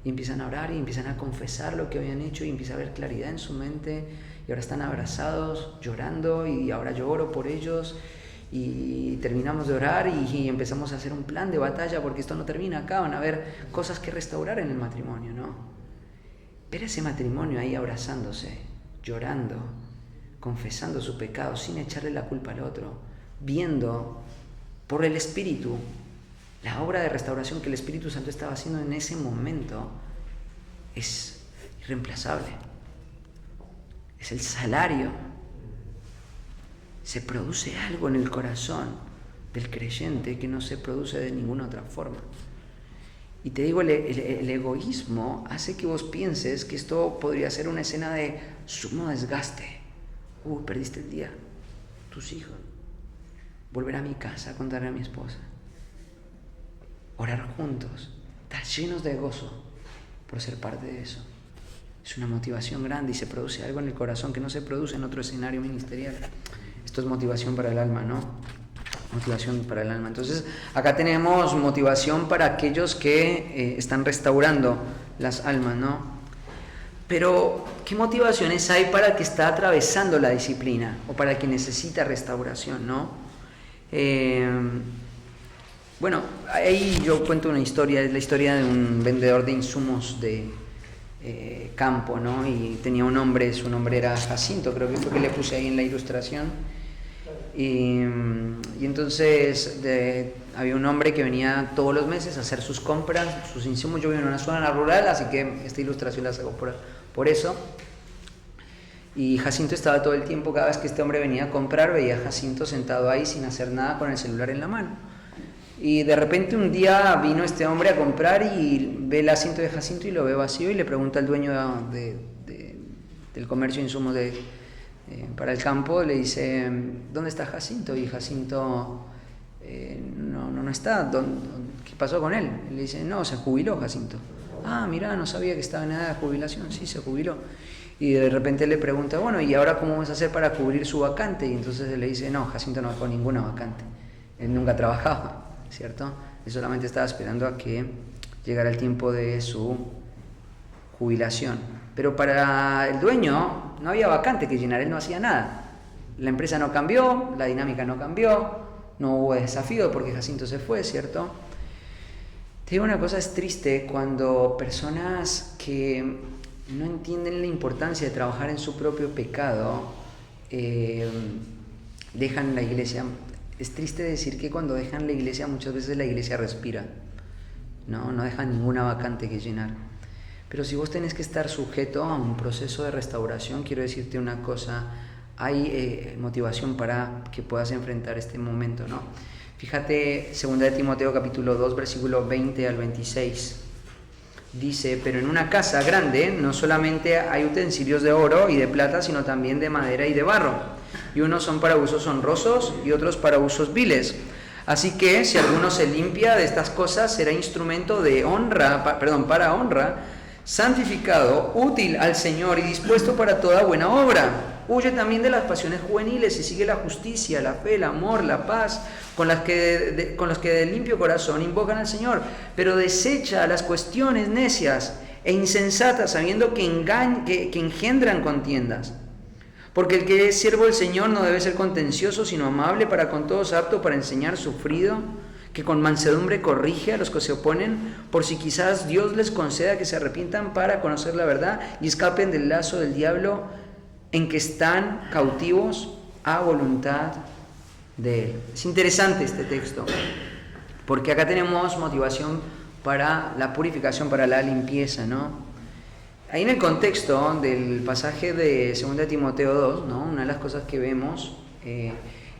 Y empiezan a orar y empiezan a confesar lo que habían hecho y empieza a haber claridad en su mente y ahora están abrazados, llorando y ahora yo oro por ellos y terminamos de orar y empezamos a hacer un plan de batalla porque esto no termina acá, van a haber cosas que restaurar en el matrimonio, ¿no? Ver ese matrimonio ahí abrazándose, llorando, confesando su pecado sin echarle la culpa al otro, viendo por el Espíritu la obra de restauración que el Espíritu Santo estaba haciendo en ese momento es irreemplazable. Es el salario. Se produce algo en el corazón del creyente que no se produce de ninguna otra forma. Y te digo, el egoísmo hace que vos pienses que esto podría ser una escena de sumo desgaste. Perdiste el día. Tus hijos. Volver a mi casa a contarle a mi esposa. Orar juntos, estar llenos de gozo por ser parte de eso. Es una motivación grande y se produce algo en el corazón que no se produce en otro escenario ministerial. Esto es motivación para el alma, ¿no? Motivación para el alma. Entonces, acá tenemos motivación para aquellos que están restaurando las almas, ¿no? Pero, ¿qué motivaciones hay para el que está atravesando la disciplina o para el que necesita restauración, ¿no? Bueno, ahí yo cuento una historia, es la historia de un vendedor de insumos de campo, ¿no? Y tenía un nombre, su nombre era Jacinto, creo que fue que le puse ahí en la ilustración. Y entonces había un hombre que venía todos los meses a hacer sus compras, sus insumos. Yo vivo en una zona rural, así que esta ilustración la saco por eso. Y Jacinto estaba todo el tiempo, cada vez que este hombre venía a comprar, veía a Jacinto sentado ahí sin hacer nada con el celular en la mano. Y de repente un día vino este hombre a comprar y ve el asiento de Jacinto y lo ve vacío y le pregunta al dueño del comercio de insumos para el campo, le dice, ¿dónde está Jacinto? Y Jacinto no está. ¿Qué pasó con él? Y le dice, no, se jubiló Jacinto. Ah, mirá, no sabía que estaba en edad de jubilación. Sí, se jubiló. Y de repente le pregunta, bueno, ¿y ahora cómo vas a hacer para cubrir su vacante? Y entonces él le dice, no, Jacinto no dejó ninguna vacante. Él nunca trabajaba, ¿cierto? Él solamente estaba esperando a que llegara el tiempo de su jubilación. Pero para el dueño no había vacante que llenar, él no hacía nada. La empresa no cambió, la dinámica no cambió, no hubo desafío porque Jacinto se fue, ¿cierto? Te digo una cosa, es triste cuando personas que no entienden la importancia de trabajar en su propio pecado dejan la iglesia. Es triste decir que cuando dejan la iglesia, muchas veces la iglesia respira, no dejan ninguna vacante que llenar. Pero si vos tenés que estar sujeto a un proceso de restauración, quiero decirte una cosa, hay motivación para que puedas enfrentar este momento, ¿no? Fíjate, 2 de Timoteo capítulo 2, versículo 20 al 26. Dice, pero en una casa grande no solamente hay utensilios de oro y de plata, sino también de madera y de barro. Y unos son para usos honrosos y otros para usos viles. Así que si alguno se limpia de estas cosas, será instrumento de para honra, santificado, útil al Señor y dispuesto para toda buena obra. Huye también de las pasiones juveniles y sigue la justicia, la fe, el amor, la paz, con los que de limpio corazón invocan al Señor, pero desecha las cuestiones necias e insensatas, sabiendo que engendran contiendas. Porque el que es siervo del Señor no debe ser contencioso, sino amable para con todos, apto para enseñar, sufrido, que con mansedumbre corrige a los que se oponen, por si quizás Dios les conceda que se arrepientan para conocer la verdad y escapen del lazo del diablo en que están cautivos a voluntad de Él. Es interesante este texto, porque acá tenemos motivación para la purificación, para la limpieza, ¿no? Ahí en el contexto del pasaje de 2 de Timoteo 2, ¿no? Una de las cosas que vemos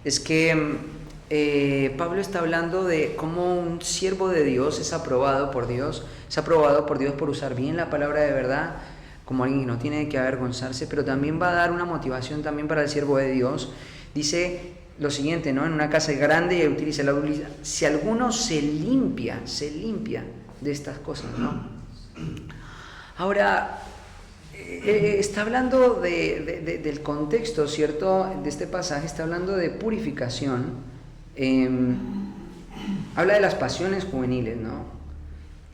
es que Pablo está hablando de cómo un siervo de Dios es aprobado por Dios por usar bien la palabra de verdad, como alguien que no tiene que avergonzarse, pero también va a dar una motivación también para el siervo de Dios. Dice lo siguiente, ¿no? En una casa grande utiliza la utiliza. Si alguno se limpia de estas cosas, ¿no? Ahora, está hablando del contexto, ¿cierto? De este pasaje, está hablando de purificación. Habla de las pasiones juveniles, ¿no?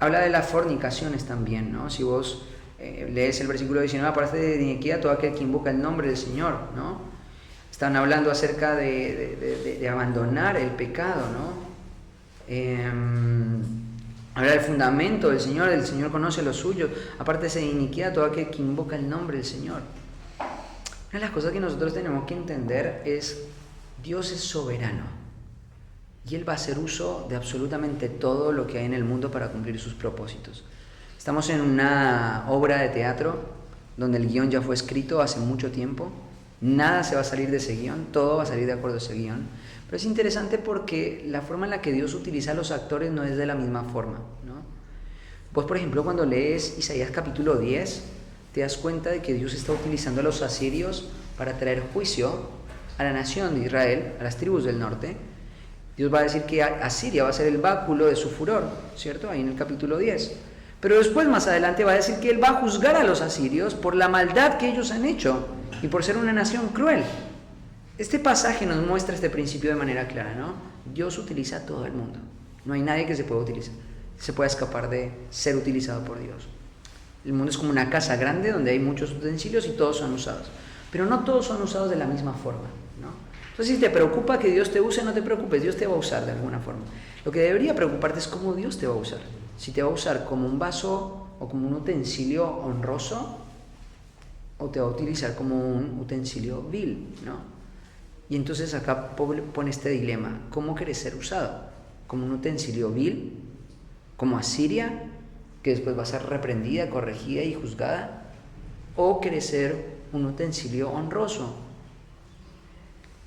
habla de las fornicaciones también, ¿no? Si vos lees el versículo 19, aparece de iniquidad todo aquel que invoca el nombre del Señor, ¿no? Están hablando acerca de abandonar el pecado, ¿no? Habla del fundamento del Señor, el Señor conoce los suyos, aparte de iniquidad todo aquel que invoca el nombre del Señor. Una de las cosas que nosotros tenemos que entender es, Dios es soberano y Él va a hacer uso de absolutamente todo lo que hay en el mundo para cumplir sus propósitos. Estamos en una obra de teatro donde el guión ya fue escrito hace mucho tiempo, nada se va a salir de ese guión, todo va a salir de acuerdo a ese guión. Pero es interesante porque la forma en la que Dios utiliza a los actores no es de la misma forma, ¿no? Vos, por ejemplo, cuando lees Isaías capítulo 10, te das cuenta de que Dios está utilizando a los asirios para traer juicio a la nación de Israel, a las tribus del norte. Dios va a decir que Asiria va a ser el báculo de su furor, ¿cierto? Ahí en el capítulo 10. Pero después, más adelante, va a decir que Él va a juzgar a los asirios por la maldad que ellos han hecho y por ser una nación cruel. Este pasaje nos muestra este principio de manera clara, ¿no? Dios utiliza a todo el mundo. No hay nadie que se pueda escapar de ser utilizado por Dios. El mundo es como una casa grande donde hay muchos utensilios y todos son usados. Pero no todos son usados de la misma forma, ¿no? Entonces, si te preocupa que Dios te use, no te preocupes, Dios te va a usar de alguna forma. Lo que debería preocuparte es cómo Dios te va a usar. Si te va a usar como un vaso o como un utensilio honroso, o te va a utilizar como un utensilio vil, ¿no? Y entonces acá pone este dilema: ¿cómo querés ser usado? ¿Como un utensilio vil? ¿Como Asiria, que después va a ser reprendida, corregida y juzgada? ¿O querés ser un utensilio honroso?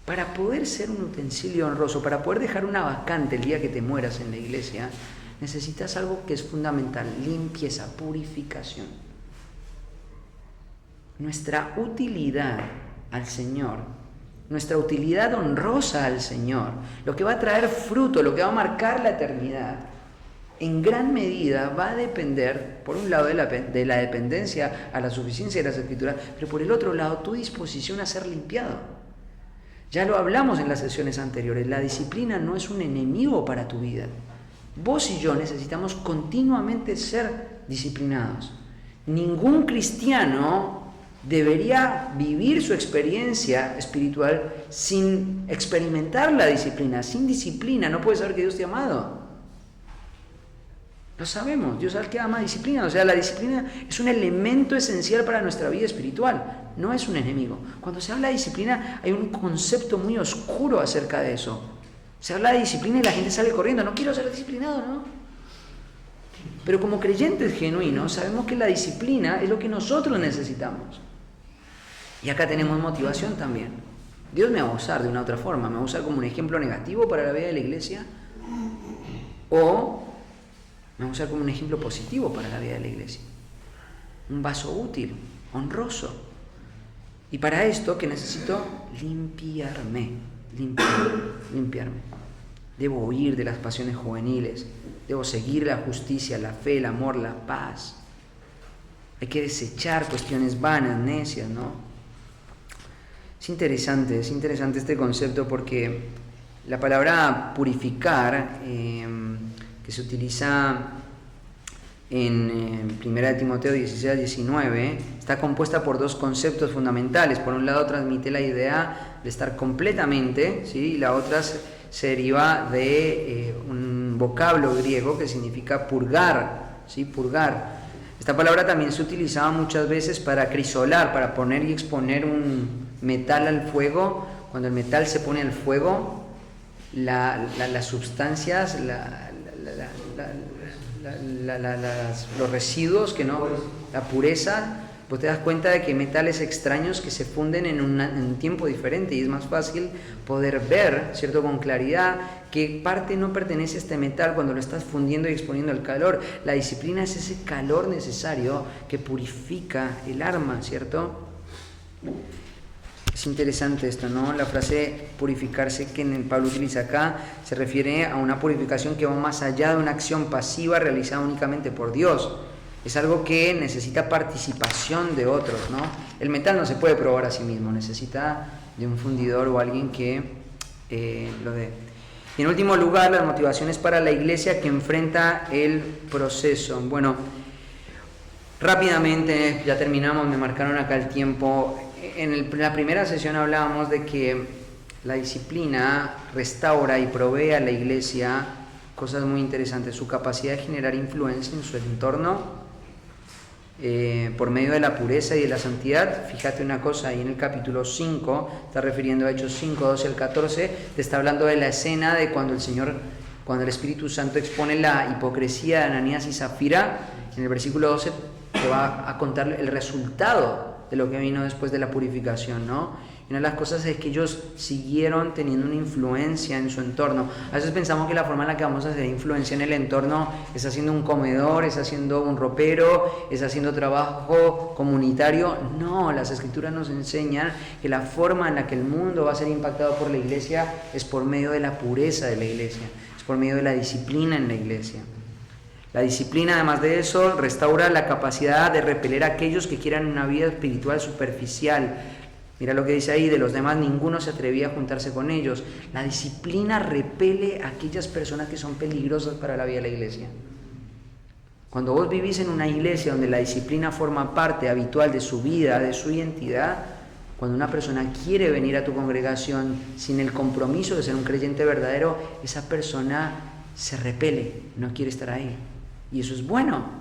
Para poder ser un utensilio honroso, para poder dejar una vacante el día que te mueras en la iglesia, necesitas algo que es fundamental: limpieza, purificación. Nuestra utilidad al Señor, nuestra utilidad honrosa al Señor, lo que va a traer fruto, lo que va a marcar la eternidad, en gran medida va a depender, por un lado, de la dependencia a la suficiencia de las Escrituras, pero por el otro lado, tu disposición a ser limpiado. Ya lo hablamos en las sesiones anteriores, la disciplina no es un enemigo para tu vida. Vos y yo necesitamos continuamente ser disciplinados. Ningún cristiano debería vivir su experiencia espiritual sin experimentar la disciplina. Sin disciplina no puedes saber que Dios te ha amado. Lo sabemos, Dios es el que ama disciplina. O sea, la disciplina es un elemento esencial para nuestra vida espiritual, no es un enemigo. Cuando se habla de disciplina hay un concepto muy oscuro acerca de eso. Se habla de disciplina y la gente sale corriendo: no quiero ser disciplinado, ¿no? Pero como creyentes genuinos sabemos que la disciplina es lo que nosotros necesitamos. Y acá tenemos motivación también. Dios me va a usar de una otra forma. Me va a usar como un ejemplo negativo para la vida de la iglesia, o me va a usar como un ejemplo positivo para la vida de la iglesia. Un vaso útil, honroso. Y para esto, ¿qué necesito? Limpiarme. Debo huir de las pasiones juveniles. Debo seguir la justicia, la fe, el amor, la paz. Hay que desechar cuestiones vanas, necias, ¿no? Es interesante este concepto porque la palabra purificar, que se utiliza en 1 Timoteo 16-19, está compuesta por dos conceptos fundamentales. Por un lado, transmite la idea de estar completamente, ¿sí? Y la otra se deriva de un vocablo griego que significa purgar, ¿sí? Purgar. Esta palabra también se utilizaba muchas veces para acrisolar, para poner y exponer un metal al fuego. Cuando el metal se pone al fuego, las sustancias, los residuos, la pureza, pues te das cuenta de que hay metales extraños que se funden en un tiempo diferente, y es más fácil poder ver, ¿cierto?, con claridad qué parte no pertenece a este metal cuando lo estás fundiendo y exponiendo al calor. La disciplina es ese calor necesario que purifica el alma, ¿cierto? Es interesante esto, ¿no? La frase purificarse que Pablo utiliza acá se refiere a una purificación que va más allá de una acción pasiva realizada únicamente por Dios. Es algo que necesita participación de otros, ¿no? El metal no se puede probar a sí mismo, necesita de un fundidor o alguien que lo dé. Y en último lugar, las motivaciones para la iglesia que enfrenta el proceso. Bueno, rápidamente, ya terminamos, me marcaron acá el tiempo. En la primera sesión hablábamos de que la disciplina restaura y provee a la iglesia cosas muy interesantes, su capacidad de generar influencia en su entorno por medio de la pureza y de la santidad. Fíjate una cosa, ahí en el capítulo 5, está refiriendo a Hechos 5, 12 al 14, te está hablando de la escena de cuando el Espíritu Santo expone la hipocresía de Ananías y Zafira. En el versículo 12 te va a contar el resultado de lo que vino después de la purificación, ¿no? Y una de las cosas es que ellos siguieron teniendo una influencia en su entorno. A veces pensamos que la forma en la que vamos a hacer influencia en el entorno es haciendo un comedor, es haciendo un ropero, es haciendo trabajo comunitario. No, las Escrituras nos enseñan que la forma en la que el mundo va a ser impactado por la iglesia es por medio de la pureza de la iglesia, es por medio de la disciplina en la iglesia. La disciplina, además de eso, restaura la capacidad de repeler a aquellos que quieran una vida espiritual superficial. Mira lo que dice ahí, de los demás ninguno se atrevía a juntarse con ellos. La disciplina repele a aquellas personas que son peligrosas para la vida de la iglesia. Cuando vos vivís en una iglesia donde la disciplina forma parte habitual de su vida, de su identidad, cuando una persona quiere venir a tu congregación sin el compromiso de ser un creyente verdadero, esa persona se repele, no quiere estar ahí. Y eso es bueno.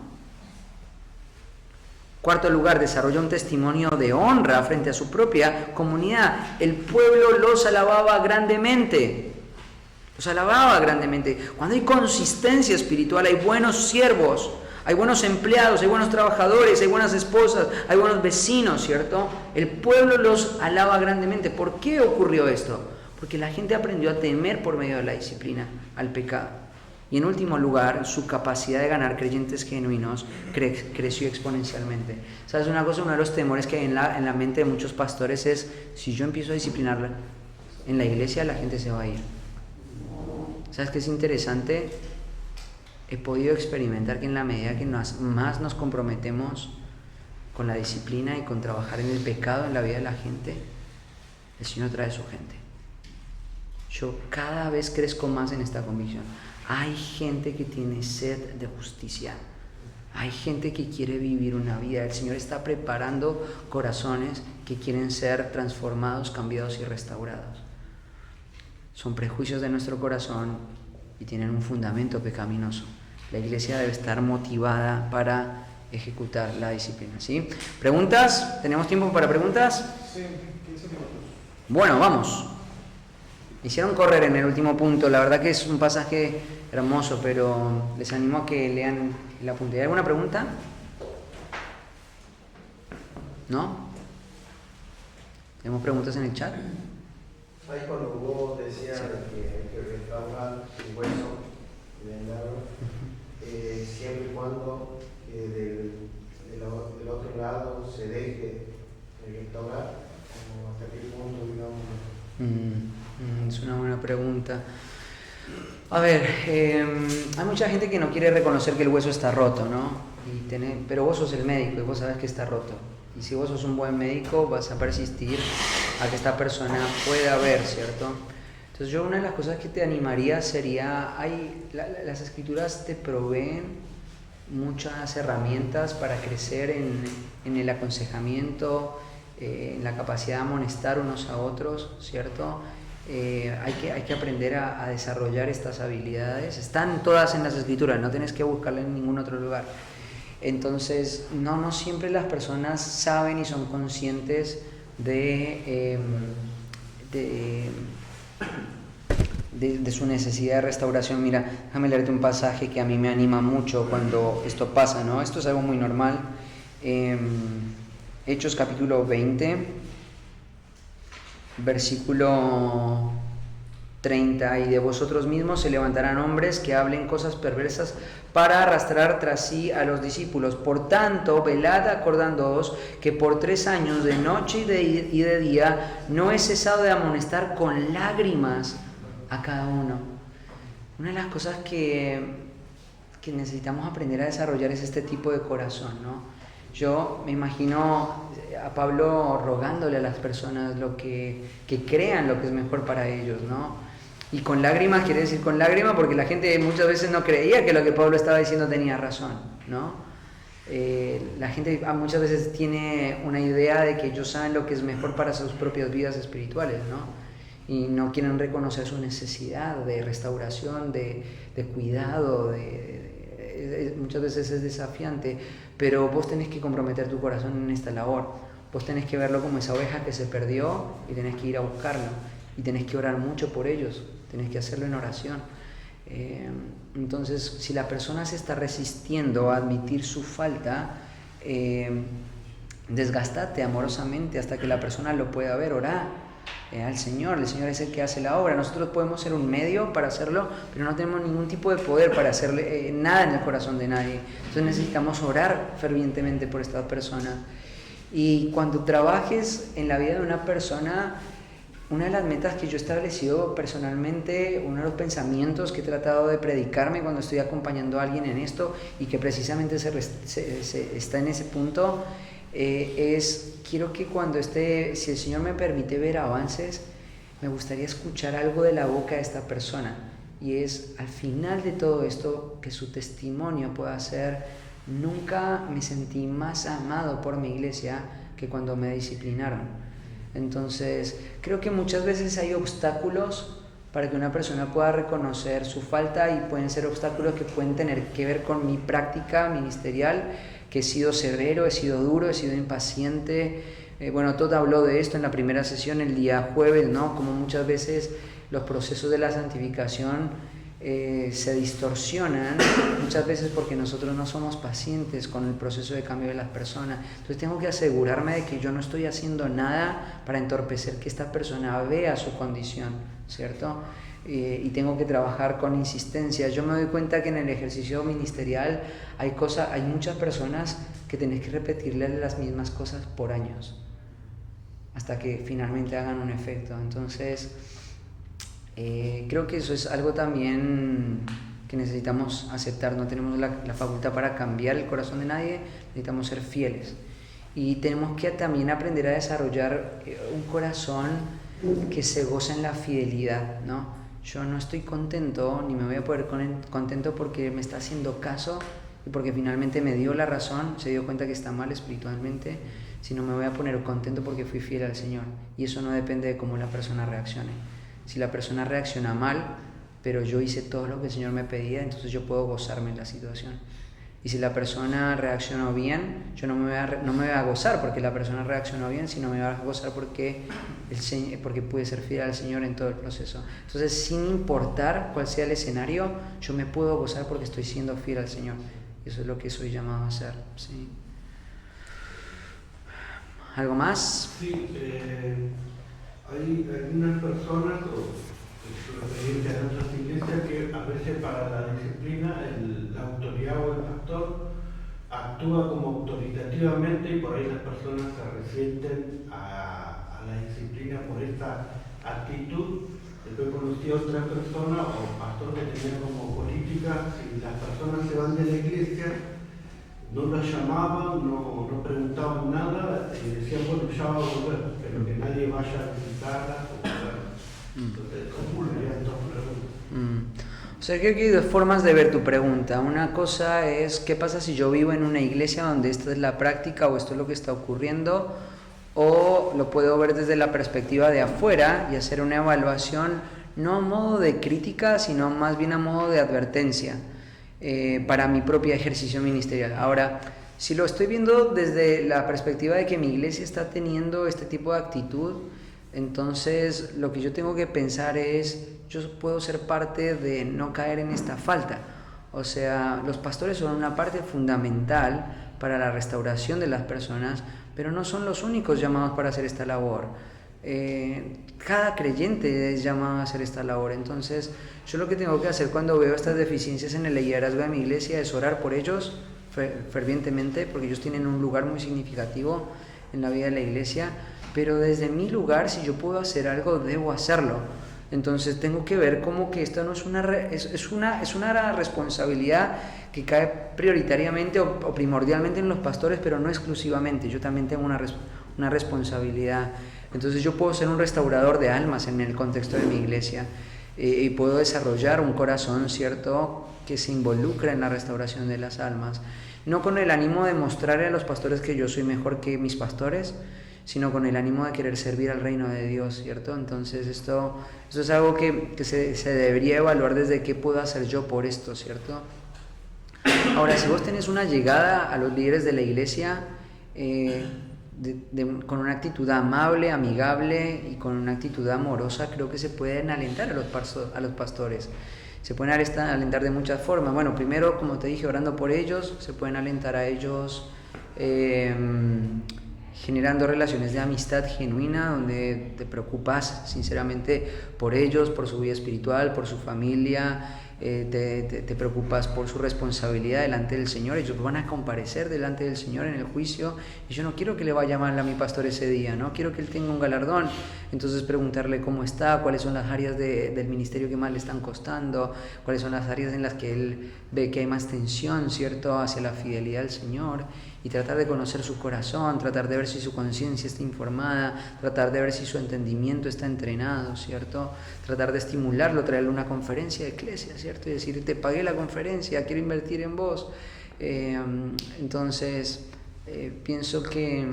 Cuarto lugar, desarrolla un testimonio de honra frente a su propia comunidad. El pueblo los alababa grandemente. Los alababa grandemente. Cuando hay consistencia espiritual, hay buenos siervos, hay buenos empleados, hay buenos trabajadores, hay buenas esposas, hay buenos vecinos, ¿cierto? El pueblo los alaba grandemente. ¿Por qué ocurrió esto? Porque la gente aprendió a temer por medio de la disciplina al pecado. Y en último lugar, su capacidad de ganar creyentes genuinos creció exponencialmente. ¿Sabes una cosa? Uno de los temores que hay en la mente de muchos pastores es, si yo empiezo a disciplinarla en la iglesia, la gente se va a ir. ¿Sabes qué es interesante? He podido experimentar que en la medida que más nos comprometemos con la disciplina y con trabajar en el pecado en la vida de la gente, el Señor trae su gente. Yo cada vez crezco más en esta convicción. Hay gente que tiene sed de justicia. Hay gente que quiere vivir una vida. El Señor está preparando corazones que quieren ser transformados, cambiados y restaurados. Son prejuicios de nuestro corazón y tienen un fundamento pecaminoso. La iglesia debe estar motivada para ejecutar la disciplina, ¿sí? ¿Preguntas? ¿Tenemos tiempo para preguntas? Sí, 15 minutos. Bueno, vamos. Hicieron correr en el último punto. La verdad que es un pasaje hermoso, pero les animo a que lean el apunte. ¿Hay alguna pregunta? ¿No? ¿Tenemos preguntas en el chat? Ahí cuando vos decías que hay que restaurar el hueso, vendarlo, siempre y cuando del otro lado se deje de restaurar, como hasta qué punto, digamos. Es una buena pregunta. A ver, hay mucha gente que no quiere reconocer que el hueso está roto, ¿no? Pero vos sos el médico y vos sabés que está roto. Y si vos sos un buen médico, vas a persistir a que esta persona pueda ver, ¿cierto? Entonces yo una de las cosas que te animaría sería, las Escrituras te proveen muchas herramientas para crecer en el aconsejamiento, en la capacidad de amonestar unos a otros, ¿cierto? Hay que aprender a desarrollar estas habilidades. Están todas en las Escrituras, no tienes que buscarlas en ningún otro lugar. Entonces, no siempre las personas saben y son conscientes de su necesidad de restauración. Mira, déjame leerte un pasaje que a mí me anima mucho cuando esto pasa, ¿no? Esto es algo muy normal. Hechos capítulo 20, versículo 30, y de vosotros mismos se levantarán hombres que hablen cosas perversas para arrastrar tras sí a los discípulos. Por tanto, velad acordándoos que por 3 años, de noche y de día, no he cesado de amonestar con lágrimas a cada uno. Una de las cosas que necesitamos aprender a desarrollar es este tipo de corazón, ¿no? Yo me imagino a Pablo rogándole a las personas que crean lo que es mejor para ellos, ¿no? Y con lágrimas quiere decir con lágrimas porque la gente muchas veces no creía que lo que Pablo estaba diciendo tenía razón, ¿no? La gente muchas veces tiene una idea de que ellos saben lo que es mejor para sus propias vidas espirituales, ¿no? Y no quieren reconocer su necesidad de restauración, de cuidado, muchas veces es desafiante, pero vos tenés que comprometer tu corazón en esta labor. Vos tenés que verlo como esa oveja que se perdió y tenés que ir a buscarlo y tenés que orar mucho por ellos, tenés que hacerlo en oración. Entonces, si la persona se está resistiendo a admitir su falta, desgastate amorosamente hasta que la persona lo pueda ver, orá al Señor. El Señor es el que hace la obra. Nosotros podemos ser un medio para hacerlo, pero no tenemos ningún tipo de poder para hacerle nada en el corazón de nadie. Entonces necesitamos orar fervientemente por esta persona. Y cuando trabajes en la vida de una persona, una de las metas que yo he establecido personalmente, uno de los pensamientos que he tratado de predicarme cuando estoy acompañando a alguien en esto y que precisamente está en ese punto, es, quiero que cuando si el Señor me permite ver avances, me gustaría escuchar algo de la boca de esta persona. Y es, al final de todo esto, que su testimonio pueda ser: nunca me sentí más amado por mi iglesia que cuando me disciplinaron. Entonces, creo que muchas veces hay obstáculos para que una persona pueda reconocer su falta, y pueden ser obstáculos que pueden tener que ver con mi práctica ministerial, que he sido severo, he sido duro, he sido impaciente. Bueno, Todd habló de esto en la primera sesión el día jueves, ¿no? Como muchas veces los procesos de la santificación se distorsionan, muchas veces porque nosotros no somos pacientes con el proceso de cambio de las personas. Entonces tengo que asegurarme de que yo no estoy haciendo nada para entorpecer que esta persona vea su condición, ¿cierto? Y tengo que trabajar con insistencia. Yo me doy cuenta que en el ejercicio ministerial hay muchas personas que tenés que repetirles las mismas cosas por años hasta que finalmente hagan un efecto. Entonces creo que eso es algo también que necesitamos aceptar. No tenemos la facultad para cambiar el corazón de nadie, necesitamos ser fieles. Y tenemos que también aprender a desarrollar un corazón que se goza en la fidelidad, ¿no? Yo no estoy contento, ni me voy a poner contento porque me está haciendo caso y porque finalmente me dio la razón, se dio cuenta que está mal espiritualmente, sino me voy a poner contento porque fui fiel al Señor. Y eso no depende de cómo la persona reaccione. Si la persona reacciona mal, pero yo hice todo lo que el Señor me pedía, entonces yo puedo gozarme en la situación. Y si la persona reaccionó bien, yo no me voy a gozar porque la persona reaccionó bien, sino me voy a gozar porque pude ser fiel al Señor en todo el proceso. Entonces, sin importar cuál sea el escenario, yo me puedo gozar porque estoy siendo fiel al Señor. Y eso es lo que soy llamado a hacer. ¿Sí? ¿Algo más? Sí, hay algunas personas, referente a otras iglesias, que a veces para la disciplina la autoridad o el pastor actúa como autoritativamente, y por ahí las personas se resienten a la disciplina por esta actitud. Después conocí a otra persona o pastor que tenía como política: si las personas se van de la iglesia, no las llamaban, no preguntaban nada, y decían, bueno, ya va a volver, pero que nadie vaya a visitarla. Entonces, ¿cómo leían dos preguntas? O sea, creo que hay dos formas de ver tu pregunta. Una cosa es, ¿qué pasa si yo vivo en una iglesia donde esta es la práctica o esto es lo que está ocurriendo? O lo puedo ver desde la perspectiva de afuera y hacer una evaluación, no a modo de crítica, sino más bien a modo de advertencia para mi propio ejercicio ministerial. Ahora, si lo estoy viendo desde la perspectiva de que mi iglesia está teniendo este tipo de actitud, entonces lo que yo tengo que pensar es, yo puedo ser parte de no caer en esta falta. O sea, los pastores son una parte fundamental para la restauración de las personas, pero no son los únicos llamados para hacer esta labor. Cada creyente es llamado a hacer esta labor. Entonces, yo lo que tengo que hacer cuando veo estas deficiencias en el liderazgo de mi iglesia es orar por ellos fervientemente, porque ellos tienen un lugar muy significativo en la vida de la iglesia, pero desde mi lugar, si yo puedo hacer algo, debo hacerlo. Entonces tengo que ver como que esto no es una responsabilidad que cae prioritariamente o primordialmente en los pastores, pero no exclusivamente. Yo también tengo una responsabilidad. Entonces yo puedo ser un restaurador de almas en el contexto de mi iglesia. y puedo desarrollar un corazón, ¿cierto?, que se involucra en la restauración de las almas, no con el ánimo de mostrarle a los pastores que yo soy mejor que mis pastores, sino con el ánimo de querer servir al reino de Dios, ¿cierto? Entonces esto es algo que se debería evaluar desde qué puedo hacer yo por esto, ¿cierto? Ahora, si vos tenés una llegada a los líderes de la iglesia con una actitud amable, amigable y con una actitud amorosa, creo que se pueden alentar a los pastores. Se pueden alentar de muchas formas. Bueno, primero, como te dije, orando por ellos, se pueden alentar a ellos generando relaciones de amistad genuina, donde te preocupas sinceramente por ellos, por su vida espiritual, por su familia, te preocupas por su responsabilidad delante del Señor. Ellos van a comparecer delante del Señor en el juicio y yo no quiero que le vaya mal a mi pastor ese día, no quiero que él tenga un galardón. Entonces preguntarle cómo está, cuáles son las áreas del ministerio que más le están costando, cuáles son las áreas en las que él ve que hay más tensión, ¿cierto?, hacia la fidelidad al Señor, y tratar de conocer su corazón, tratar de ver si su conciencia está informada, tratar de ver si su entendimiento está entrenado, ¿cierto? Tratar de estimularlo, traerle una conferencia de iglesia, ¿cierto? Y decir, te pagué la conferencia, quiero invertir en vos. Entonces, pienso que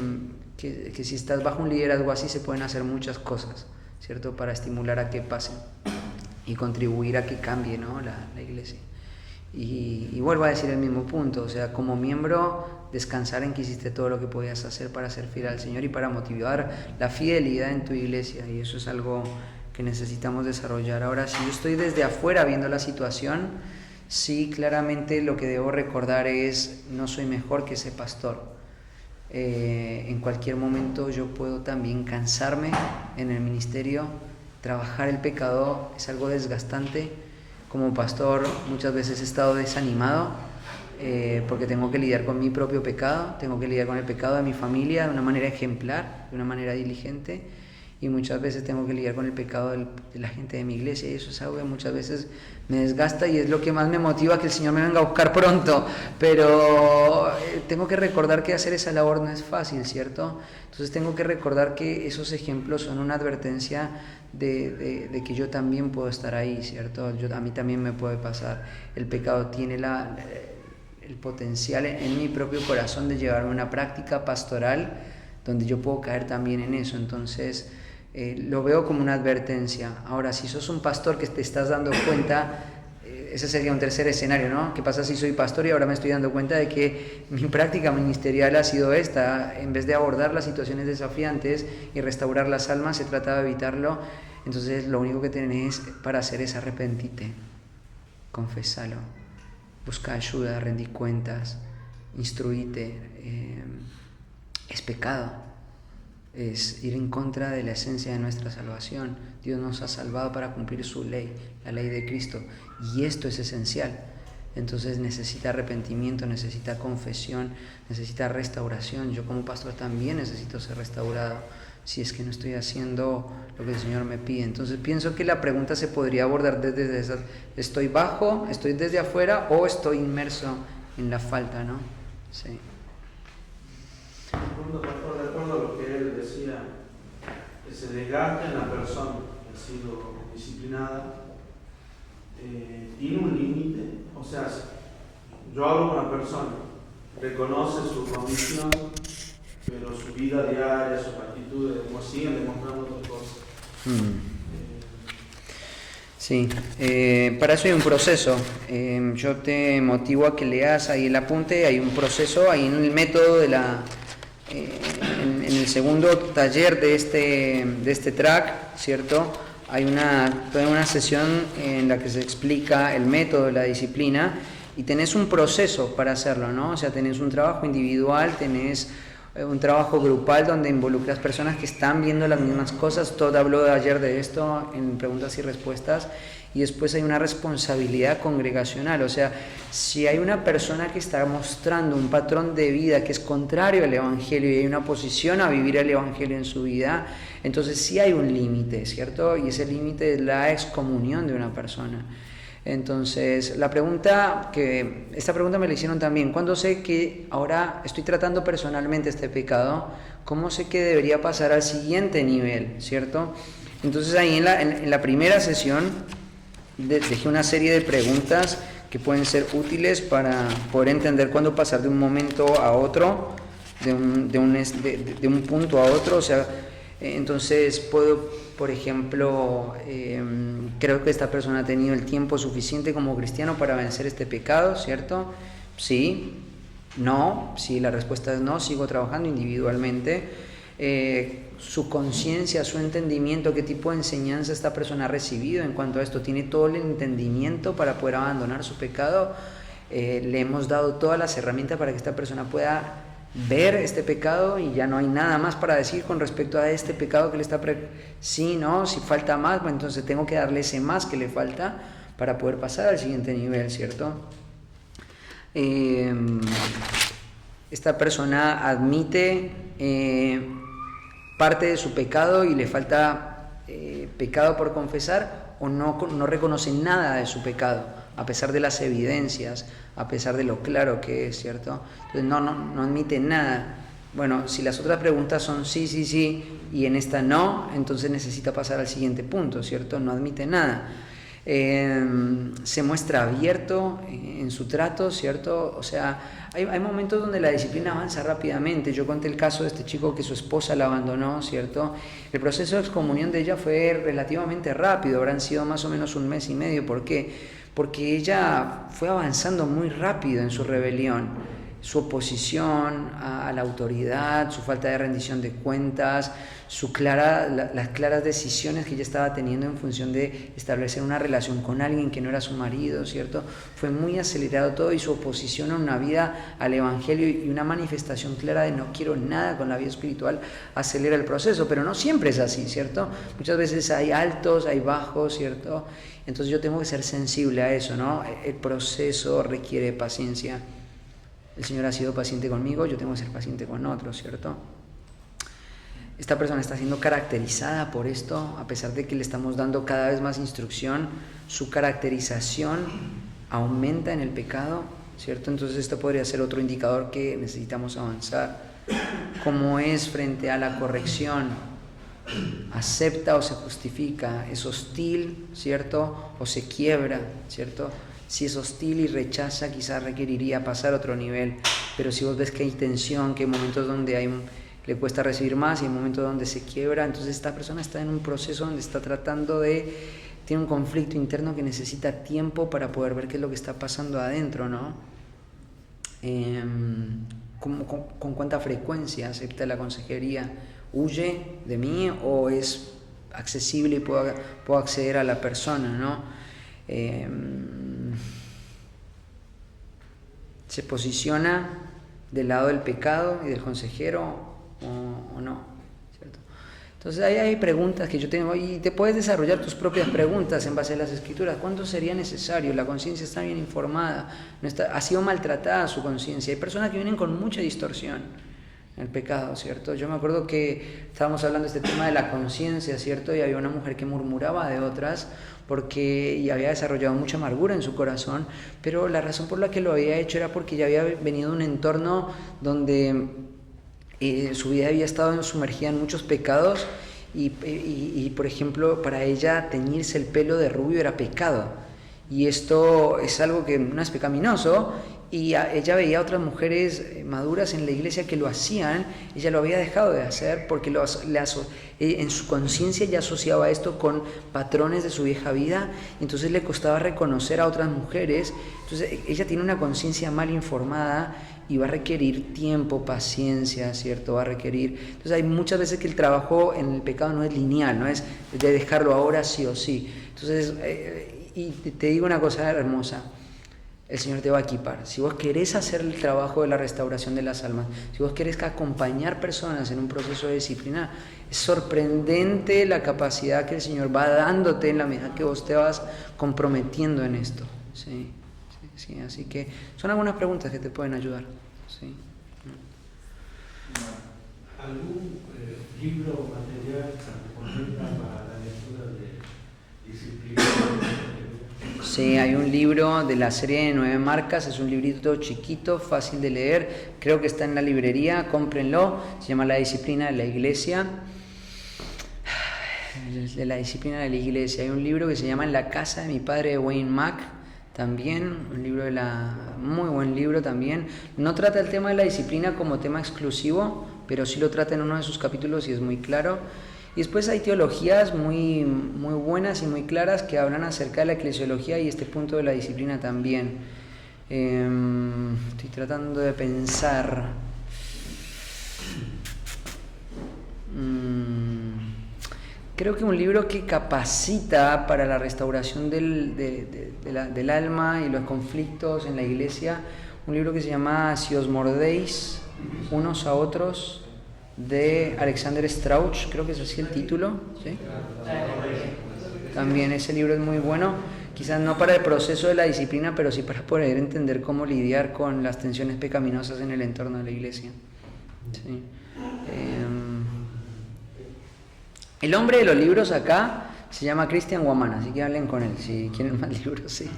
si estás bajo un liderazgo así, se pueden hacer muchas cosas, ¿cierto?, para estimular a que pasen y contribuir a que cambie, ¿no?, la iglesia. Y vuelvo a decir el mismo punto, o sea, como miembro, descansar en que hiciste todo lo que podías hacer para ser fiel al Señor y para motivar la fidelidad en tu iglesia, y eso es algo que necesitamos desarrollar. Ahora, si yo estoy desde afuera viendo la situación, sí, claramente lo que debo recordar es, no soy mejor que ese pastor. En cualquier momento yo puedo también cansarme en el ministerio. Trabajar el pecado es algo desgastante. Como pastor muchas veces he estado desanimado porque tengo que lidiar con mi propio pecado, tengo que lidiar con el pecado de mi familia de una manera ejemplar, de una manera diligente, y muchas veces tengo que lidiar con el pecado de la gente de mi iglesia, y eso es algo que muchas veces me desgasta y es lo que más me motiva que el Señor me venga a buscar pronto, pero tengo que recordar que hacer esa labor no es fácil, ¿cierto? Entonces tengo que recordar que esos ejemplos son una advertencia de que yo también puedo estar ahí, ¿cierto? A mí también me puede pasar. El pecado tiene el potencial en mi propio corazón de llevarme a una práctica pastoral donde yo puedo caer también en eso. Entonces lo veo como una advertencia. Ahora, si sos un pastor que te estás dando cuenta, ese sería un tercer escenario, ¿no? ¿Qué pasa si soy pastor y ahora me estoy dando cuenta de que mi práctica ministerial ha sido esta? En vez de abordar las situaciones desafiantes y restaurar las almas, se trata de evitarlo. Entonces lo único que tenés para hacer es arrepentirte, confesalo, busca ayuda, rendí cuentas, instruite. Es pecado, es ir en contra de la esencia de nuestra salvación. Dios nos ha salvado para cumplir su ley, la ley de Cristo, y esto es esencial. Entonces necesita arrepentimiento, necesita confesión, necesita restauración. Yo como pastor también necesito ser restaurado si es que no estoy haciendo lo que el Señor me pide. Entonces pienso que la pregunta se podría abordar desde esa: ¿estoy bajo, estoy desde afuera o estoy inmerso en la falta, ¿no? Sí. De acuerdo a lo que él decía, ese desgaste en la persona que ha sido disciplinada tiene un límite. O sea, yo hablo con la persona, reconoce su condición, pero su vida diaria, sus actitudes, siguen demostrando otras cosas. Sí, para eso hay un proceso. Yo te motivo a que leas ahí el apunte. Hay un proceso, ahí en el método de en el segundo taller de este track, ¿cierto? Hay toda una sesión en la que se explica el método de la disciplina y tenés un proceso para hacerlo, ¿no? O sea, tenés un trabajo individual, tenés un trabajo grupal donde involucras personas que están viendo las mismas cosas. Todd habló ayer de esto en preguntas y respuestas. Y después hay una responsabilidad congregacional, o sea, si hay una persona que está mostrando un patrón de vida que es contrario al Evangelio y hay una oposición a vivir el Evangelio en su vida, entonces sí hay un límite, ¿cierto? Y ese límite es la excomunión de una persona. Entonces, esta pregunta me la hicieron también: ¿cuándo sé que ahora estoy tratando personalmente este pecado? ¿Cómo sé que debería pasar al siguiente nivel, ¿cierto? Entonces ahí en la primera sesión dejé una serie de preguntas que pueden ser útiles para poder entender cuándo pasar de un momento a otro, de un punto a otro. O sea, entonces puedo, por ejemplo, creo que esta persona ha tenido el tiempo suficiente como cristiano para vencer este pecado, ¿cierto? Sí, no, si la respuesta es no, sigo trabajando individualmente. Su conciencia, su entendimiento, qué tipo de enseñanza esta persona ha recibido en cuanto a esto, tiene todo el entendimiento para poder abandonar su pecado. Le hemos dado todas las herramientas para que esta persona pueda ver este pecado y ya no hay nada más para decir con respecto a este pecado que le está sí, no, si falta más, pues entonces tengo que darle ese más que le falta para poder pasar al siguiente nivel, ¿cierto? Esta persona admite parte de su pecado y le falta pecado por confesar, o no reconoce nada de su pecado, a pesar de las evidencias, a pesar de lo claro que es, ¿cierto? Entonces no admite nada. Bueno, si las otras preguntas son sí, sí, sí, y en esta no, entonces necesita pasar al siguiente punto, ¿cierto? No admite nada. Se muestra abierto en su trato, ¿cierto? O sea, hay momentos donde la disciplina avanza rápidamente. Yo conté el caso de este chico que su esposa la abandonó, ¿cierto? El proceso de excomunión de ella fue relativamente rápido, habrán sido más o menos 1 mes y medio. ¿Por qué? Porque ella fue avanzando muy rápido en su rebelión, su oposición a la autoridad, su falta de rendición de cuentas, las claras decisiones que ella estaba teniendo en función de establecer una relación con alguien que no era su marido, ¿cierto? Fue muy acelerado todo, y su oposición a una vida al evangelio y una manifestación clara de no quiero nada con la vida espiritual acelera el proceso, pero no siempre es así, ¿cierto? Muchas veces hay altos, hay bajos, ¿cierto? Entonces yo tengo que ser sensible a eso, ¿no? El proceso requiere paciencia. El Señor ha sido paciente conmigo, yo tengo que ser paciente con otros, ¿cierto? Esta persona está siendo caracterizada por esto, a pesar de que le estamos dando cada vez más instrucción, su caracterización aumenta en el pecado, ¿cierto? Entonces esto podría ser otro indicador que necesitamos avanzar. ¿Cómo es frente a la corrección? ¿Acepta o se justifica? ¿Es hostil, ¿cierto? ¿O se quiebra, ¿cierto? Si es hostil y rechaza, quizás requeriría pasar a otro nivel, pero si vos ves que hay tensión, que hay momentos donde le cuesta recibir más y hay momentos donde se quiebra, entonces esta persona está en un proceso donde está tiene un conflicto interno que necesita tiempo para poder ver qué es lo que está pasando adentro, ¿no? ¿Con cuánta frecuencia acepta la consejería? ¿Huye de mí o es accesible y puedo acceder a la persona, ¿no? ¿Se posiciona del lado del pecado y del consejero o no? ¿Cierto? Entonces ahí hay preguntas que yo tengo y te puedes desarrollar tus propias preguntas en base a las escrituras. ¿Cuánto sería necesario? La conciencia está bien informada, ha sido maltratada su conciencia. Hay personas que vienen con mucha distorsión en el pecado, ¿cierto? Yo me acuerdo que estábamos hablando de este tema de la conciencia, ¿cierto? Y había una mujer que murmuraba de otras y había desarrollado mucha amargura en su corazón, pero la razón por la que lo había hecho era porque ya había venido de un entorno donde su vida había estado sumergida en muchos pecados y por ejemplo, para ella teñirse el pelo de rubio era pecado, y esto es algo que no es pecaminoso, y ella veía a otras mujeres maduras en la iglesia que lo hacían. Ella lo había dejado de hacer porque en su conciencia ya asociaba esto con patrones de su vieja vida, entonces le costaba reconocer a otras mujeres. Entonces ella tiene una conciencia mal informada y va a requerir tiempo, paciencia, ¿cierto? Va a requerir. Entonces hay muchas veces que el trabajo en el pecado no es lineal, no es de dejarlo ahora sí o sí. Entonces, y te digo una cosa hermosa, el Señor te va a equipar. Si vos querés hacer el trabajo de la restauración de las almas, si vos querés acompañar personas en un proceso de disciplina, es sorprendente la capacidad que el Señor va dándote en la medida que vos te vas comprometiendo en esto. Sí, así que son algunas preguntas que te pueden ayudar. Sí. ¿Algún libro o material que recomienda para la lectura de disciplina? Sí, hay un libro de la serie de 9 marcas, es un librito chiquito, fácil de leer, creo que está en la librería, cómprenlo, se llama La disciplina de la iglesia. de la disciplina de la iglesia. Hay un libro que se llama En la casa de mi padre, de Wayne Mack, también, un libro muy buen libro también. No trata el tema de la disciplina como tema exclusivo, pero sí lo trata en uno de sus capítulos y es muy claro. Y después hay teologías muy buenas y muy claras que hablan acerca de la eclesiología y este punto de la disciplina también. Estoy tratando de pensar. Creo que un libro que capacita para la restauración del alma y los conflictos en la iglesia, un libro que se llama Si os mordéis unos a otros, de Alexander Strauch, creo que es así el título, ¿sí? También ese libro es muy bueno, quizás no para el proceso de la disciplina, pero sí para poder entender cómo lidiar con las tensiones pecaminosas en el entorno de la iglesia. Sí. El hombre de los libros acá se llama Cristian Guamán, así que hablen con él si quieren más libros, sí.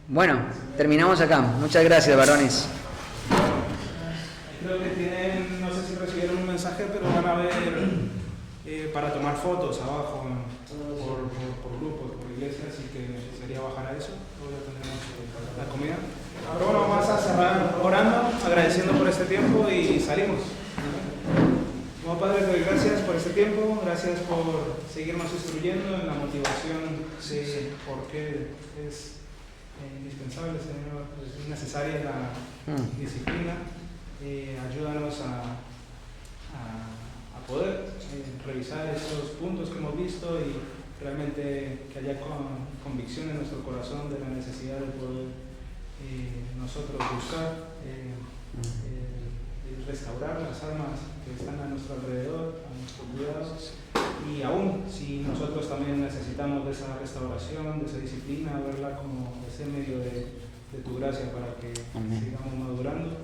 Bueno, terminamos acá. Muchas gracias, varones. Creo que tienen, no sé si recibieron un mensaje, pero van a ver para tomar fotos abajo por grupos, por iglesias, así que sería bajar a eso. Luego ya tendremos la comida. Ahora bueno, vamos a cerrar orando, agradeciendo por este tiempo y salimos. Como Padre, te doy gracias por este tiempo, gracias por seguirnos instruyendo en la motivación de por qué es indispensable, Señor, es necesaria la disciplina. Ayúdanos a poder revisar esos puntos que hemos visto y realmente que haya convicción en nuestro corazón de la necesidad de poder nosotros buscar restaurar las almas que están a nuestro alrededor, a nuestro cuidado, y aún si nosotros también necesitamos de esa restauración, de esa disciplina, verla como ese medio de tu gracia para que sigamos madurando,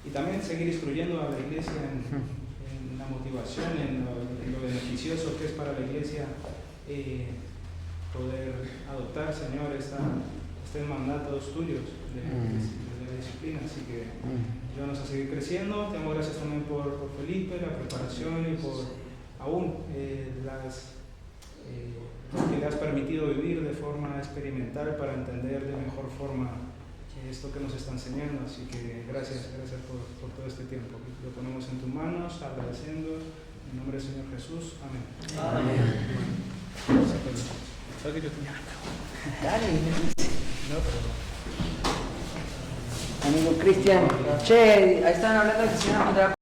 y también seguir instruyendo a la iglesia en la motivación, en lo beneficioso que es para la iglesia poder adoptar, Señor, estos mandatos tuyos de la disciplina. Así que ayúdanos a seguir creciendo. Te damos gracias también por Felipe, la preparación y por aún lo que le has permitido vivir de forma experimental para entender de mejor forma esto que nos está enseñando. Así que gracias por todo este tiempo. Lo ponemos en tus manos, agradeciendo en nombre del Señor Jesús. Amén. Amigo Cristian, che, ahí estaban hablando de que se iban a encontrar